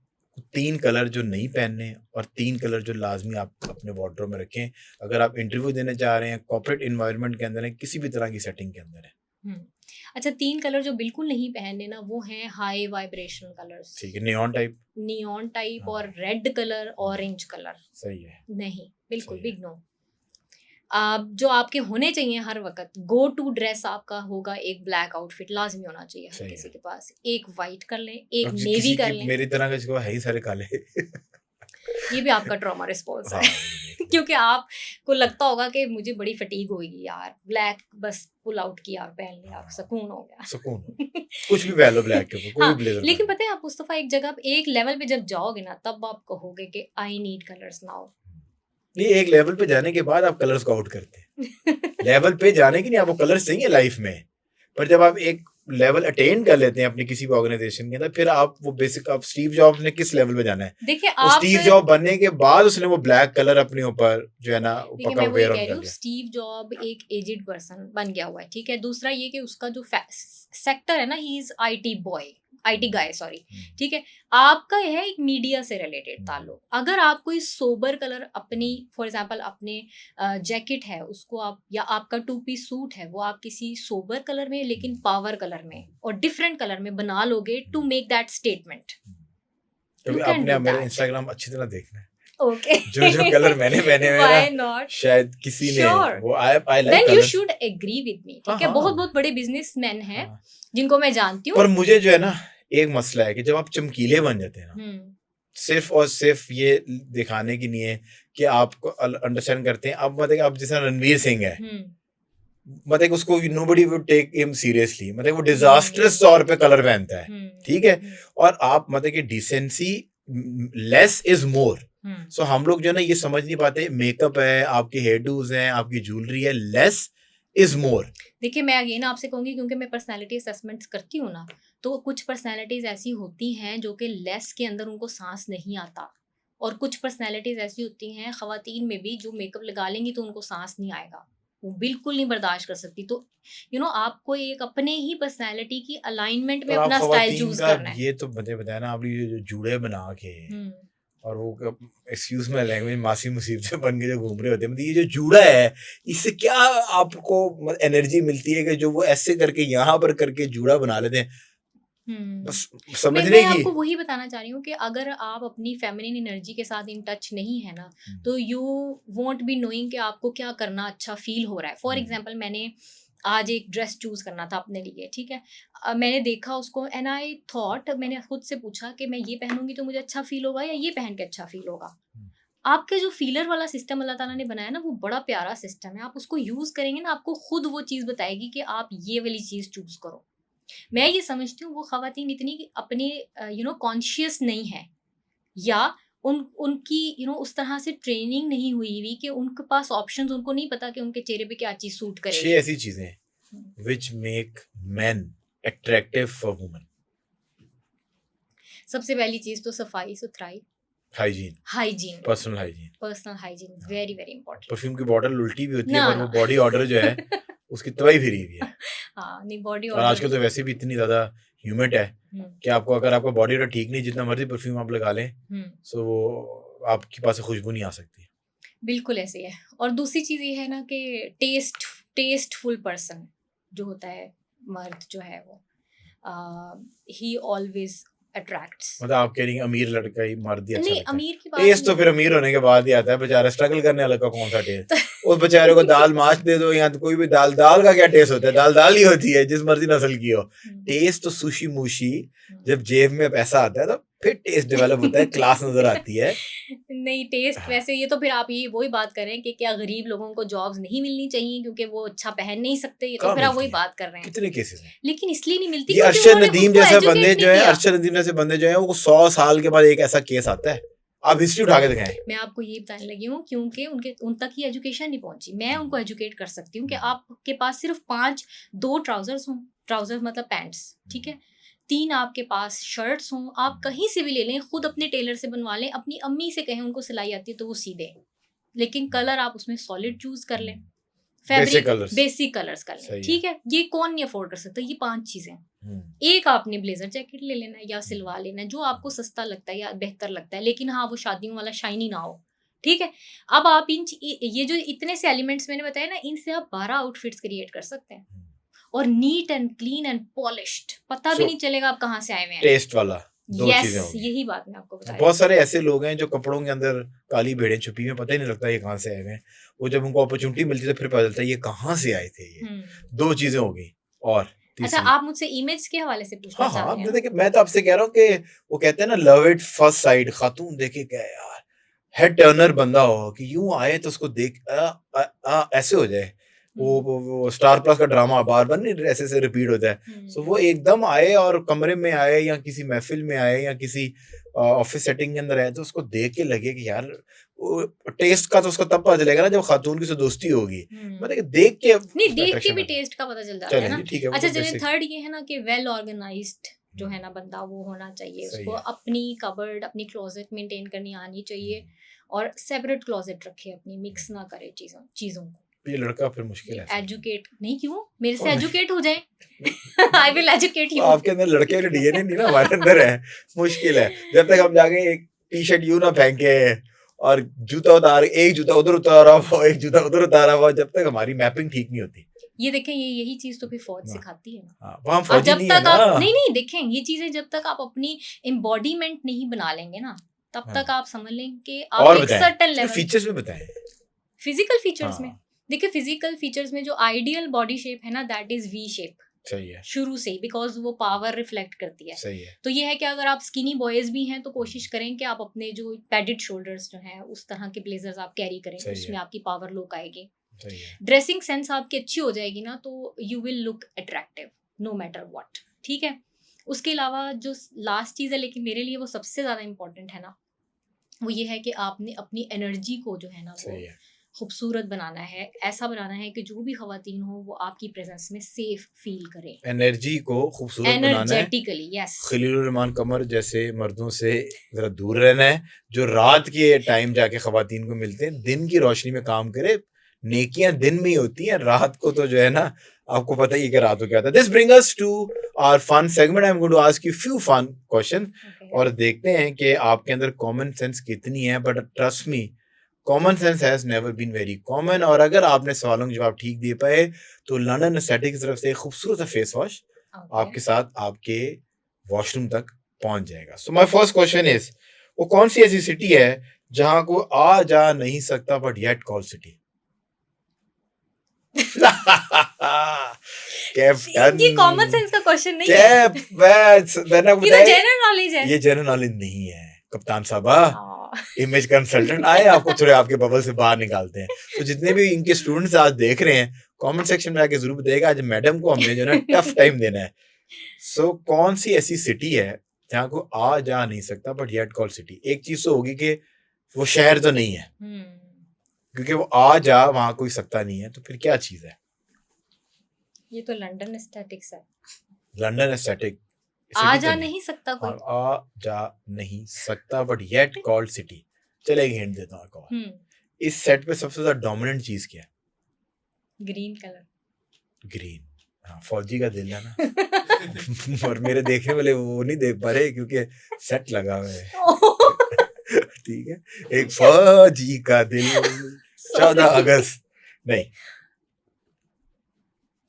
3 कलर जो नहीं पहनने और 3 कलर जो लाजमी आप अपने वार्डरोब में रखें अगर आप इंटरव्यू देने जा रहे हैं, कॉर्पोरेट इन्वायरमेंट के अंदर है, किसी भी तरह की सेटिंग के अंदर है। हम्म। अच्छा 3 कलर जो बिल्कुल नहीं पहनने ना वो हैं हाई वाइब्रेशनल कलर्स, ठीक है, नियॉन टाइप। नियॉन टाइप हाँ। और रेड कलर, ऑरेंज कलर सही है, नहीं, बिल्कुल सही है। Big no. जो आपके होने चाहिए हर वक्त गो टू ड्रेस आपका होगा, एक ब्लैक आउटफिट लाजमी होना चाहिए हर सही किसी है। के पास, एक वाइट कर लें, एक अब नेवी किसी कर की लें। मेरी तरह का जिसको है ही सारे काले ये भी आपका ट्रॉमा रिस्पॉन्स हाँ, है ये क्योंकि आपको लगता होगा कि मुझे बड़ी फटीग होगी यार, ब्लैक बस पुल आउट किया और पहन लिया, हाँ, सुकून हो गया। सुकून हो। कुछ भी पहन लो ब्लैक के ऊपर, कोई हाँ, भी ब्लेजर लेकिन पहन लो। पता है आप मुस्तफा एक जगह एक लेवल पे जब जाओगे ना तब आप कहोगे कि आई नीड कलर्स नाउ। नहीं, एक लेवल पे जाने के बाद आप कलर्स को आउट करते हैं। लेवल पे जाने के लिए आपको कलर्स चाहिए लाइफ में, पर जब आप एक लेवल अटेन कर लेते हैं अपनी किसी भी ऑर्गेनाइजेशन के अंदर, फिर आप वो बेसिक आप स्टीव जॉब ने किस लेवल पे जाना है, देखिए वो आप स्टीव जॉब बनने के बाद उसने वो ब्लैक कलर अपने ऊपर जो है ना देखिए पक्का मैं वही वेयर कह ऑन रही कर हूँ, लिया। स्टीव जॉब एक एजेड पर्सन बन गया हुआ है, ठीक है। दूसरा ये कि उसका जो सेक्टर है ना, he is IT boy, IT guy sorry, ठीक है। आपका है एक मीडिया से रिलेटेड ताल्लुक, अगर आप कोई सोबर कलर अपनी फॉर एग्जांपल अपने जैकेट है उसको आप, या आपका 2 पीस सूट है वो आप किसी सोबर कलर में लेकिन पावर कलर में और डिफरेंट कलर में बना लोगे to make that statement, you कभी कैन आपने डू मेरा दैट। इंस्टाग्राम अच्छी तरह देखना है, ओके जो जो कलर मैंने पहने हुए हैं व्हाई ना, नॉट, शायद किसी ने श्योर, वो I like then you colour. Should agree with me, हाँ ठीक है। हाँ बहुत बहुत बड़े बिजनेसमैन हैं हाँ, जिनको मैं जानती हूँ। पर मुझे जो है ना एक मसला है कि जब आप चमकीले बन जाते हैं ना, हम्म सिर्फ और सिर्फ ये दिखाने की नहीं है कि आपको अंडरस्टैंड करते हैं, अब मतलब अब जैसा रणवीर सिंह है, हम्म मतलब उसको nobody would take him seriously, मतलब वो डिजास्टर्स तौर पे कलर पहनता है, ठीक है। और आप मतलब कि डिसेंसी लेस इज मोर, सो हम लोग जो है ना ये समझ नहीं पाते, मेकअप है, आपके हेयर डूज हैं, आपकी ज्वेलरी है, लेस इज मोर। देखिए मैं अगेन आपसे कहूंगी क्योंकि मैं पर्सनालिटी असेसमेंट्स करती हूँ ना, तो कुछ पर्सनालिटीज ऐसी होती हैं जो कि लेस के अंदर उनको सांस नहीं आता, और कुछ पर्सनालिटीज ऐसी होती हैं खवातीन में भी जो मेकअप लगा लेंगी तो उनको सांस नहीं आएगा, वो बिल्कुल नहीं बर्दाश्त कर सकती। तो आपको एक अपने ही पर्सनालिटी की अलाइनमेंट में और आप अपना स्टाइल खवातीन चूज का करना है। ये तो मुझे बताया ना, आप ये जो जूड़े बना के हम्म और वो एक्सक्यूज माय लैंग्वेज मासी मुसीबतें बन के जो घूम रहे होते हैं, मतलब ये जो जूड़ा है इससे क्या आपको एनर्जी मिलती है कि जो वो ऐसे करके यहाँ पर करके जूड़ा बना लेते हैं, बस समझने मैं की। आपको वही बताना चाह रही हूँ कि अगर आप अपनी फेमिनिन एनर्जी के साथ इन टच नहीं है ना, तो यू वॉन्ट बी नोइंग कि आपको क्या करना अच्छा फील हो रहा है। फॉर एग्जाम्पल मैंने आज एक ड्रेस चूज करना था अपने लिए, ठीक है। मैंने देखा उसको एंड आई थॉट, मैंने खुद से पूछा कि मैं ये पहनूंगी तो मुझे अच्छा फील होगा या ये पहन के अच्छा फील होगा। आपके जो फीलर वाला सिस्टम अल्लाह ताला ने बनाया ना, वो बड़ा प्यारा सिस्टम है, आप उसको यूज करेंगे ना, आपको खुद वो चीज़ बताएगी कि आप ये वाली चीज़ चूज करो। मैं ये समझती हूँ वो खवातीन इतनी अपने कॉन्शियस नहीं है, या उनकी उस तरह से ट्रेनिंग नहीं हुई हुई कि उनके पास ऑप्शंस, उनको नहीं पता कि उनके चेहरे पे क्या चीज सूट 6 करेगी। ऐसी चीजें which make men attractive for women। सबसे पहली चीज तो सफाई सुथराई, hygiene, hygiene, personal hygiene. Personal hygiene very very important. Perfume की बॉटल उल्टी भी होती है, ना पर वो बॉडी ऑर्डर जो है उसकी तवाई फिरी हुई है। हाँ नहीं, बॉडी और ऑर्डर। आजकल तो वैसे भी इतनी ज्यादा ह्यूमिड है कि आपको अगर आपका बॉडी ऑर्डर ठीक नहीं, जितना मर्जी परफ्यूम आप लगा लें, सो वो आपके पास से खुशबू नहीं आ सकती। बिल्कुल ऐसे है। और दूसरी चीज ये है ना कि टेस्टफुल पर्सन जो होता है, मर्द जो है वो, ही ऑलवेज अट्रैक्ट्स। मतलब आप कह रही हैं अमीर लड़का ही मर्द ही अच्छा नहीं लगता है। अमीर की बात टेस्ट तो नहीं फिर अमीर होने के बाद ही आता है, बेचारा स्ट्रगल करने वाले का कौन सा टेस्ट। उस बेचारे को दाल माश दे दो या तो कोई भी दाल, दाल का क्या टेस्ट होता है, दाल दाल ही होती है जिस मर्जी नस्ल की हो। टेस्ट तो सुशी मूशी, जब जेब में पैसा आता है तो फिर टेस्ट डेवलप होता है, क्लास नजर आती है। नहीं, टेस्ट हाँ। वैसे ये तो फिर आप ये वही बात कर रहे हैं कि क्या गरीब लोगों को जॉब्स नहीं मिलनी चाहिए क्योंकि वो अच्छा पहन नहीं सकते, ये तो कहाँ फिर आप मिलती वही है? बात कर रहे हैं। कितने केसेस हैं? लेकिन इसलिए नहीं मिलती ये क्योंकि अरशद उन्होंने नदीम उनको जैसे बंदे एजुकेट जो नहीं है, किया। अरशद नदीम जैसे बंदे जो है, वो 100 साल के बाद एक ऐसा केस आता है, आप हिस्ट्री उठा के दिखाएं। मैं आपको ये बताने लगी हूँ क्योंकि उनके उन तक ये एजुकेशन नहीं पहुंची। मैं उनको एजुकेट कर सकती हूँ कि आपके पास सिर्फ 2 ट्राउजर्स हों, ट्राउजर्स मतलब पैंट्स, ठीक है, 3 आपके पास शर्ट्स हों, आप कहीं से भी ले लें, खुद अपने टेलर से बनवा लें, अपनी अम्मी से कहें उनको सिलाई आती है तो वो सी दें, लेकिन कलर आप उसमें सॉलिड चूज कर लें, basic fabric colours. Basic colours कर लें, सही है। ठीक है। ये कौन नहीं अफोर्ड कर सकता, ये 5 चीजें। हम्म, एक आपने ब्लेजर जैकेट ले लेना है या सिलवा लेना है जो आपको सस्ता लगता है या बेहतर लगता है, लेकिन हाँ वो शादियों वाला शाइनी ना हो, ठीक है। अब आप ये जो इतने से एलिमेंट्स मैंने बताया ना, इनसे आप 12 आउटफिट्स क्रिएट कर सकते हैं और neat and clean and polished, पता भी So, नहीं चलेगा आप कहाँ से आए हुए हैं। टेस्ट वाला 2 चीजें यस, होंगी। यही बात मैं आपको बता रही बहुत सारे ऐसे लोग हैं जो कपड़ों के अंदर काली भेड़ें छुपी हुई हैं, पता ही नहीं लगता ये कहाँ से आए हुए हैं। वो जब उनको अपॉर्चुनिटी मिलती है तो फिर पता चलता है ये कहाँ से आए थे ये। हूँ। 2 चीजें हो गई और अच्छा, तीसरी। आप मुझसे इमेज के हवाले से पूछना हाँ, चाह हाँ, रहे हैं अब ना? देखिए मैं तो आपसे कह रहा हूँ कि वो कहते हैं ना लव एट फर्स्ट साइट, खातून देखे क्या है यार, हेड टर्नर बंदा हो कि यूं आए तो उसको देख ऐसे हो जाए। वो स्टार प्लस का ड्रामा बार-बार नहीं ऐसे से रिपीट होता है। सो वो एकदम आए और कमरे में आए या किसी महफिल में आए या किसी ऑफिस सेटिंग के अंदर आए तो उसको देख के लगे कि यार वो टेस्ट का तो उसको तब पता चलेगा ना जब खातून की से दोस्ती होगी। मतलब देख के नहीं, देख के अट्रैक्शन भी आता है। टेस्ट का पता चल जाता है चलें ना। जी ठीक है, वो अच्छा तो चलिए, बेसिक थर्ड ये है ना कि वेल ऑर्गेनाइज्ड जो है ना बंदा, वो होना चाहिए। सही उसको है। अपनी कबर्ड, अपनी क्लोजेट मेंटेन करनी आनी चाहिए और सेपरेट क्लोजेट रखे अपनी, मिक्स ना करे चीजों चीजों को। ये लड़का फिर मुश्किल है। एजुकेट नहीं, क्यों मेरे से नहीं। एजुकेट हो जाए। I will educate you. आपके अंदर लड़के का डीएनए नहीं ना, हमारे अंदर है। मुश्किल है जब तक हम जाके एक टी शर्ट यूं ना पहन और जूता उतार, एक जूता उधर उतारा हुआ, एक जूता उधर उतारा हुआ, जब तक हमारी मैपिंग ठीक नहीं होती। ये देखें, यही चीज तो फिर फौज हाँ। सिखाती है ना। वहाँ और फौजी जब नहीं है तक ना। आप नहीं देखें, ये चीजें जब तक आप अपनी एम्बॉडीमेंट नहीं बना लेंगे ना, तब हाँ। तक आप समझ लें कि आप और एक बताएं सर्टेन सिर्फ लेवल फीचर्स में बताएं। फिजिकल फीचर्स में हाँ देखिए, फिजिकल फीचर्स में जो आइडियल बॉडी शेप है ना, दैट इज वी शेप सही है, शुरू से ही, बिकॉज वो पावर रिफ्लेक्ट करती है। सही है। तो ये है कि अगर आप स्किनी बॉयज भी हैं तो कोशिश करें कि आप अपने जो पैडेड शोल्डर्स जो हैं उस तरह के ब्लेजर्स आप कैरी करें, सही उसमें है। आपकी पावर लुक आएगी। सही है। ड्रेसिंग सेंस आपकी अच्छी हो जाएगी ना, तो you will look attractive no matter what, ठीक है। उसके अलावा जो लास्ट चीज़ है, लेकिन मेरे लिए वो सबसे ज़्यादा इम्पोर्टेंट है ना, वो ये है कि आपने अपनी एनर्जी को जो है ना वो सही है। खूबसूरत बनाना है, ऐसा बनाना है कि जो भी खवातीन हो वो आपकी प्रेजेंस में सेफ फील करें, एनर्जी को खूबसूरत बनाना है। एनर्जेटिकली। यस, खलीलुर रहमान कमर जैसे मर्दों से जरा दूर रहना है, जो रात के टाइम जाके खवातीन को मिलते हैं, दिन की रोशनी में काम करे। नेकियां दिन में ही होती हैं, रात को तो जो है ना, आपको पता ही है कि रात को क्या होता है। This bring us to our fun segment. I am going to ask you few fun question और देखते हैं कि आपके अंदर कॉमन सेंस कितनी है। But trust me, common sense has never been very common. और अगर आपने सवालों के जवाब ठीक दे पाए तो लंदन एस्थेटिक की तरफ से एक खूबसूरत सा फेस वॉश आपके साथ आपके वॉशरूम तक पहुंच जाएगा। So my first question is, वो कौन सी ऐसी सिटी है जहां को आ जा नहीं सकता but yet call city? Captain, ये कॉमन सेंस का क्वेश्चन नहीं है, मैंने ये तो बताया जनरल नॉलेज है। ये जनरल नॉलेज नहीं है कप्तान साहबा। हाँ। इमेज कंसल्टेंट आए आपको थोड़े आपके बबल से बाहर निकालते हैं। तो जितने भी इनके स्टूडेंट्स आज देख रहे हैं, कमेंट सेक्शन में आके जरूर बताइएगा, आज मैडम को हमने जो है ना टफ टाइम देना है। सो कौन सी ऐसी सिटी है जहां को आ जा नहीं सकता बट येट कॉल सिटी? एक चीज तो होगी कि वो शहर तो नहीं है, क्योंकि वो आ जा वहां कोई सकता नहीं है, तो फिर क्या चीज है? ये तो लंदन एस्थेटिक्स है। लंदन एस्थेटिक आ जा नहीं सकता कोई। आ जा नहीं सकता बट येट कॉल्ड सिटी। चले एक हिंट देता हूँ एक और। इस सेट पे सबसे ज्यादा डोमिनेंट चीज क्या है? Green colour. ग्रीन। हाँ, फौजी का दिल है ना। और मेरे देखने वाले वो नहीं देख पा रहे क्योंकि सेट लगा हुआ है। ठीक है, एक फौजी का दिल 14 अगस्त नहीं।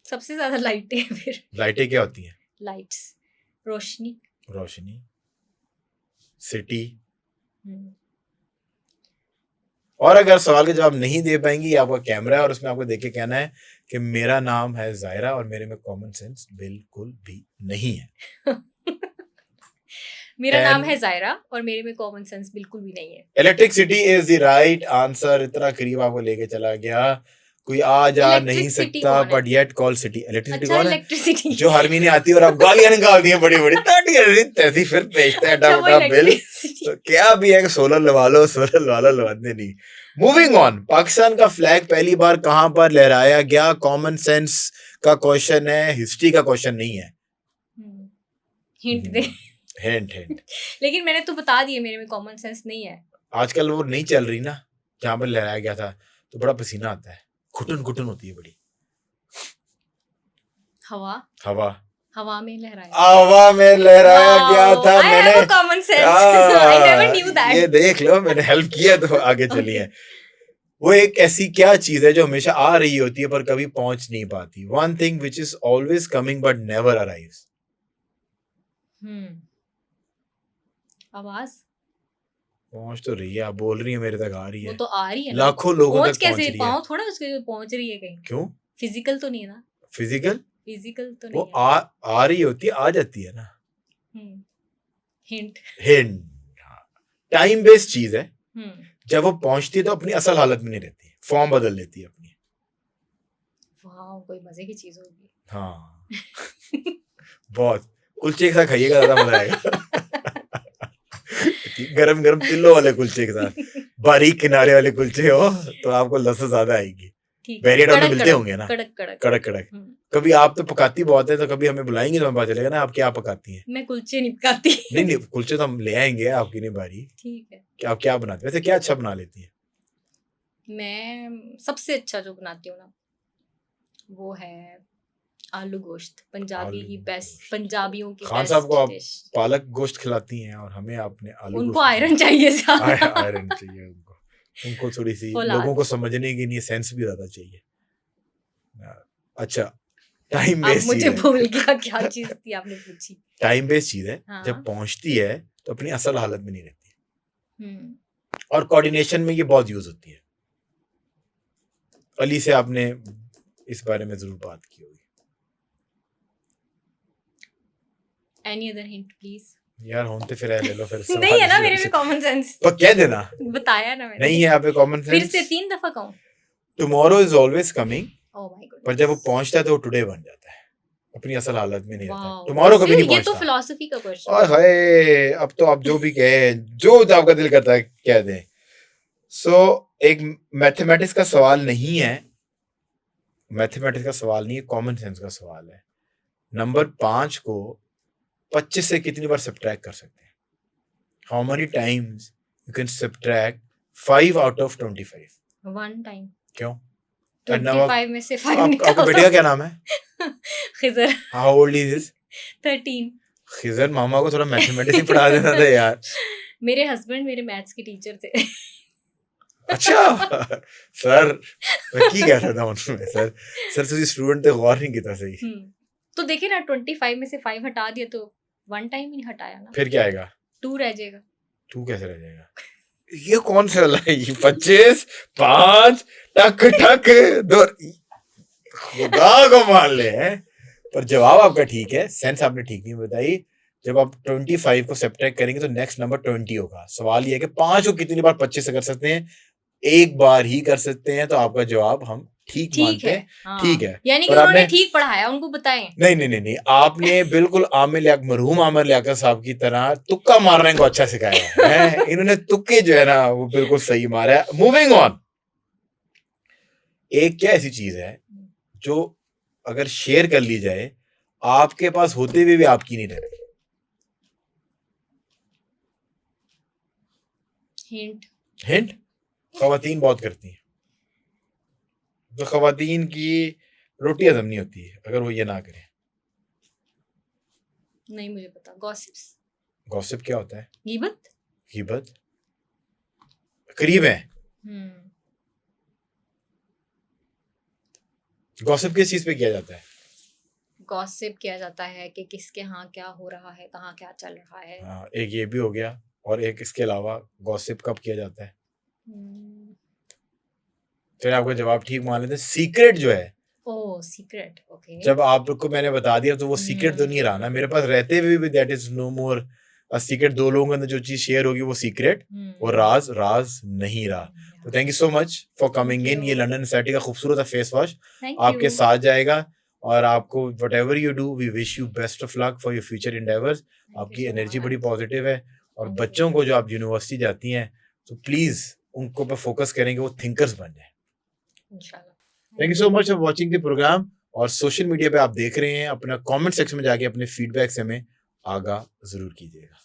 सबसे ज्यादा लाइटें फिर। लाइटें क्या होती हैं? लाइट्स, रोशनी। रोशनी, सिटी। और अगर सवाल के जवाब नहीं दे पाएंगी, आपका कैमरा है और उसमें आपको देख के कहना है कि मेरा नाम है जायरा और मेरे में कॉमन सेंस बिल्कुल भी नहीं है। मेरा नाम 10 है जायरा और मेरे में कॉमन सेंस बिल्कुल भी नहीं है। Electricity is the right answer. इतना करीब आपको लेके चला गया, कोई आ जा नहीं इलेक्ट्रिसिटी सकता, कौन है? But yet call city. Electricity अच्छा कौन है? इलेक्ट्रिसिटी जो हर महीने आती है और आप गालियां निकालती हैं बड़ी बड़ी, तैसी फिर भेजते हैं अच्छा वो डाटा बिल। इलेक्ट्रिसिटी। तो क्या भी है कि सोलर लगा लो, सोलर लगा लो, लगाते नहीं। मूविंग ऑन, पाकिस्तान का फ्लैग पहली बार कहां पर लहराया गया? कॉमन सेंस का क्वेश्चन है, हिस्ट्री का क्वेश्चन नहीं है। हिंट दे। Hint hint. लेकिन मैंने तो बता दिया मेरे में कॉमन सेंस नहीं है। आजकल वो नहीं चल रही ना जहां पर लहराया गया था, तो बड़ा पसीना आता है, घुटन घुटन होती है बड़ी। हवा। हवा, हवा में लहराया। हवा में लहराया गया था। I have a common sense. I never knew that. ये देख लो, मैंने हेल्प किया तो आगे चलिए। वो एक ऐसी क्या चीज है जो हमेशा आ रही होती है पर कभी पहुंच नहीं पाती? One thing which is always coming but never arrives. आवाज। पहुंच तो रही है, आप बोल रही है, मेरे तक आ रही वो है, तो आ रही है ना। लाखों लोगों पहुंच तक पहुंच कैसे? रही है। पाँव थोड़ा उसके पहुंच रही है कहीं। क्यों? फिजिकल तो नहीं है ना। फिजिकल फिजिकल तो वो नहीं है। आ रही होती है, आ जाती है ना। हिंट। हिंट, टाइम बेस्ड चीज है। हम्म जब वो पहुंचती है तो अपनी असल हालत में नहीं रहती, फॉर्म बदल लेती है अपनी। वाह कोई मजे की चीज होगी। हाँ बहुत। कुलचे के साथ खाइएगा, ज्यादा मजा आएगा। गरम गरम तिल्लों वाले कुलचे के साथ, बारीक किनारे वाले कुलचे हो तो आपको लज्जत ज्यादा आएगी। ठीक है। वेरिएंट में कड़क मिलते कड़क होंगे ना, कड़क कड़क कड़क कड़क। कभी आप तो पकाती बहुत है, तो कभी हमें बुलाएंगे तो हमें पता चलेगा ना आप क्या पकाती हैं। मैं कुलचे नहीं पकाती। नहीं नहीं, कुलचे तो हम ले आएंगे, आपकी नहीं बारी। ठीक है। कि आप क्या बनाते हैं वैसे, क्या अच्छा बना लेती हैं? मैं सबसे अच्छा जो बनाती हूँ ना वो है आलू गोश्त। पंजाबी आलू की बेस्ट, गोश्त। पंजाबियों की खान साहब को आप बेस्ट डिश। पालक गोश्त खिलाती हैं और हमें आपने आलू उनको गोश्त आयरन चाहिए ज्यादा। आयरन चाहिए उनको। उनको थोड़ी सी फौलाद। लोगों को समझने के लिए सेंस भी ज्यादा चाहिए। अच्छा, टाइम अब बेस्ड चीज मुझे है। भूल गया क्या चीज थी आपने पूछी। टाइम बेस्ड चीज है। हाँ। जब पहुंचती है तो अपनी असल हालत में नहीं रहती, हम्म और कोऑर्डिनेशन में ये बहुत यूज होती है। अली से आपने इस बारे में जरूर बात की होगी। Any other hint please. यार होते फिर ले लो फिर। नहीं है ना मेरे में कॉमन सेंस। पर कह देना। बताया ना मैंने। नहीं है यहाँ पे कॉमन फिर सेंस। से 3 दफा कहूँ। Tomorrow is always coming, oh my God. पर जब वो पहुंचता है तो वो टुडे बन जाता है, अपनी असल हालत में नहीं रहता है। वाओ टुमारो कभी नहीं ये तो पहुंचता। फिलॉसफी का क्वेश्चन और है। हाय, अब तो आप जो भी कहे, जो आपका दिल करता है कह दें। सो एक मैथमेटिक्स का सवाल नहीं है, मैथमेटिक्स का सवाल नहीं है, कॉमन सेंस का सवाल है। नंबर 5 को 25 से कितनी बार सब्ट्रैक्ट कर सकते हैं? How many times you can subtract 5 out of 25? 1 time. क्यों? 25 में से 5 आपके बेटे का क्या नाम है? Khizar. How old is his? 13। Khizar मामा को थोड़ा मैथमेटिक्स ही पढ़ा देना था यार। मेरे हस्बैंड मेरे मैथ्स के टीचर थे। अच्छा सर, मैं की कह रहा था उनमें सर ਤੁਸੀਂ स्टूडेंट ਤੇ गौर नहीं ਕੀਤਾ सही। तो देखिए ना 25 में से 5 हटा दिया तो 1 टाइम ही हटाया ना। फिर क्या आएगा? 2 रह जाएगा। 2 कैसे रह जाएगा? ये कौन सा वाला है? 25 5 टक टक 2 खुदा को मान ले हैं। पर जवाब आपका ठीक है, सेंस आपने ठीक नहीं बताई। जब आप 25 को सब्ट्रैक्ट करेंगे तो नेक्स्ट नंबर 20 होगा। सवाल ये है कि 5 को कितनी बार 25 से कर सकते हैं? एक बार ही कर सकते हैं। तो आपका जवाब हम ठीक मानते हैं। ठीक है, यानी कि पर उन्होंने आपने ठीक पढ़ाया, उनको बताएं। नहीं नहीं नहीं नहीं, आपने बिल्कुल मरहूम आमिर लियाकत साहब की तरह तुक्का मारने को अच्छा सिखाया है। इन्होंने तुक्के जो है ना वो बिल्कुल सही मारा है। मूविंग ऑन, एक क्या ऐसी चीज है जो अगर शेयर कर ली जाए आपके पास होते हुए भी आपकी नहीं रहती? हिंट। हिंट, खवातीन बहुत करती हैं। तो खवातीन की रोटी हजम नहीं होती है अगर वो ये ना करें। नहीं मुझे पता। गॉसिप्स। गॉसिप क्या होता है? गीबत। गीबत करीब है। गॉसिप किस चीज पे किया जाता है? गॉसिप किया जाता है कि किसके यहाँ क्या हो रहा है, कहाँ क्या चल रहा है। हाँ, एक ये भी हो गया, और एक इसके अलावा गॉसिप कब किया जाता है? चलिए आपका जवाब ठीक मान लेते हैं, सीक्रेट जो है। ओह सीक्रेट, ओके। जब आपको मैंने बता दिया तो वो सीक्रेट तो नहीं रहा ना, मेरे पास रहते हुए भी that is no more secret 2 लोगों के अंदर जो चीज़ शेयर होगी वो सीक्रेट और राज नहीं रहा। तो thank you so much for coming in. ये लंदन एस्थेटिक का खूबसूरत सा फेस वॉश आपके साथ जाएगा और आपको whatever you do we wish you best of luck for your future endeavours. आपकी एनर्जी बड़ी पॉजिटिव है और बच्चों को जो आप यूनिवर्सिटी जाती हैं तो प्लीज उनको पर फोकस करेंगे वो थिंकर्स बन जाए। Thank you so much for watching the programme. और सोशल मीडिया पे आप देख रहे हैं, अपना कमेंट सेक्शन में जाके अपने फीडबैक से हमें आगाह जरूर कीजिएगा।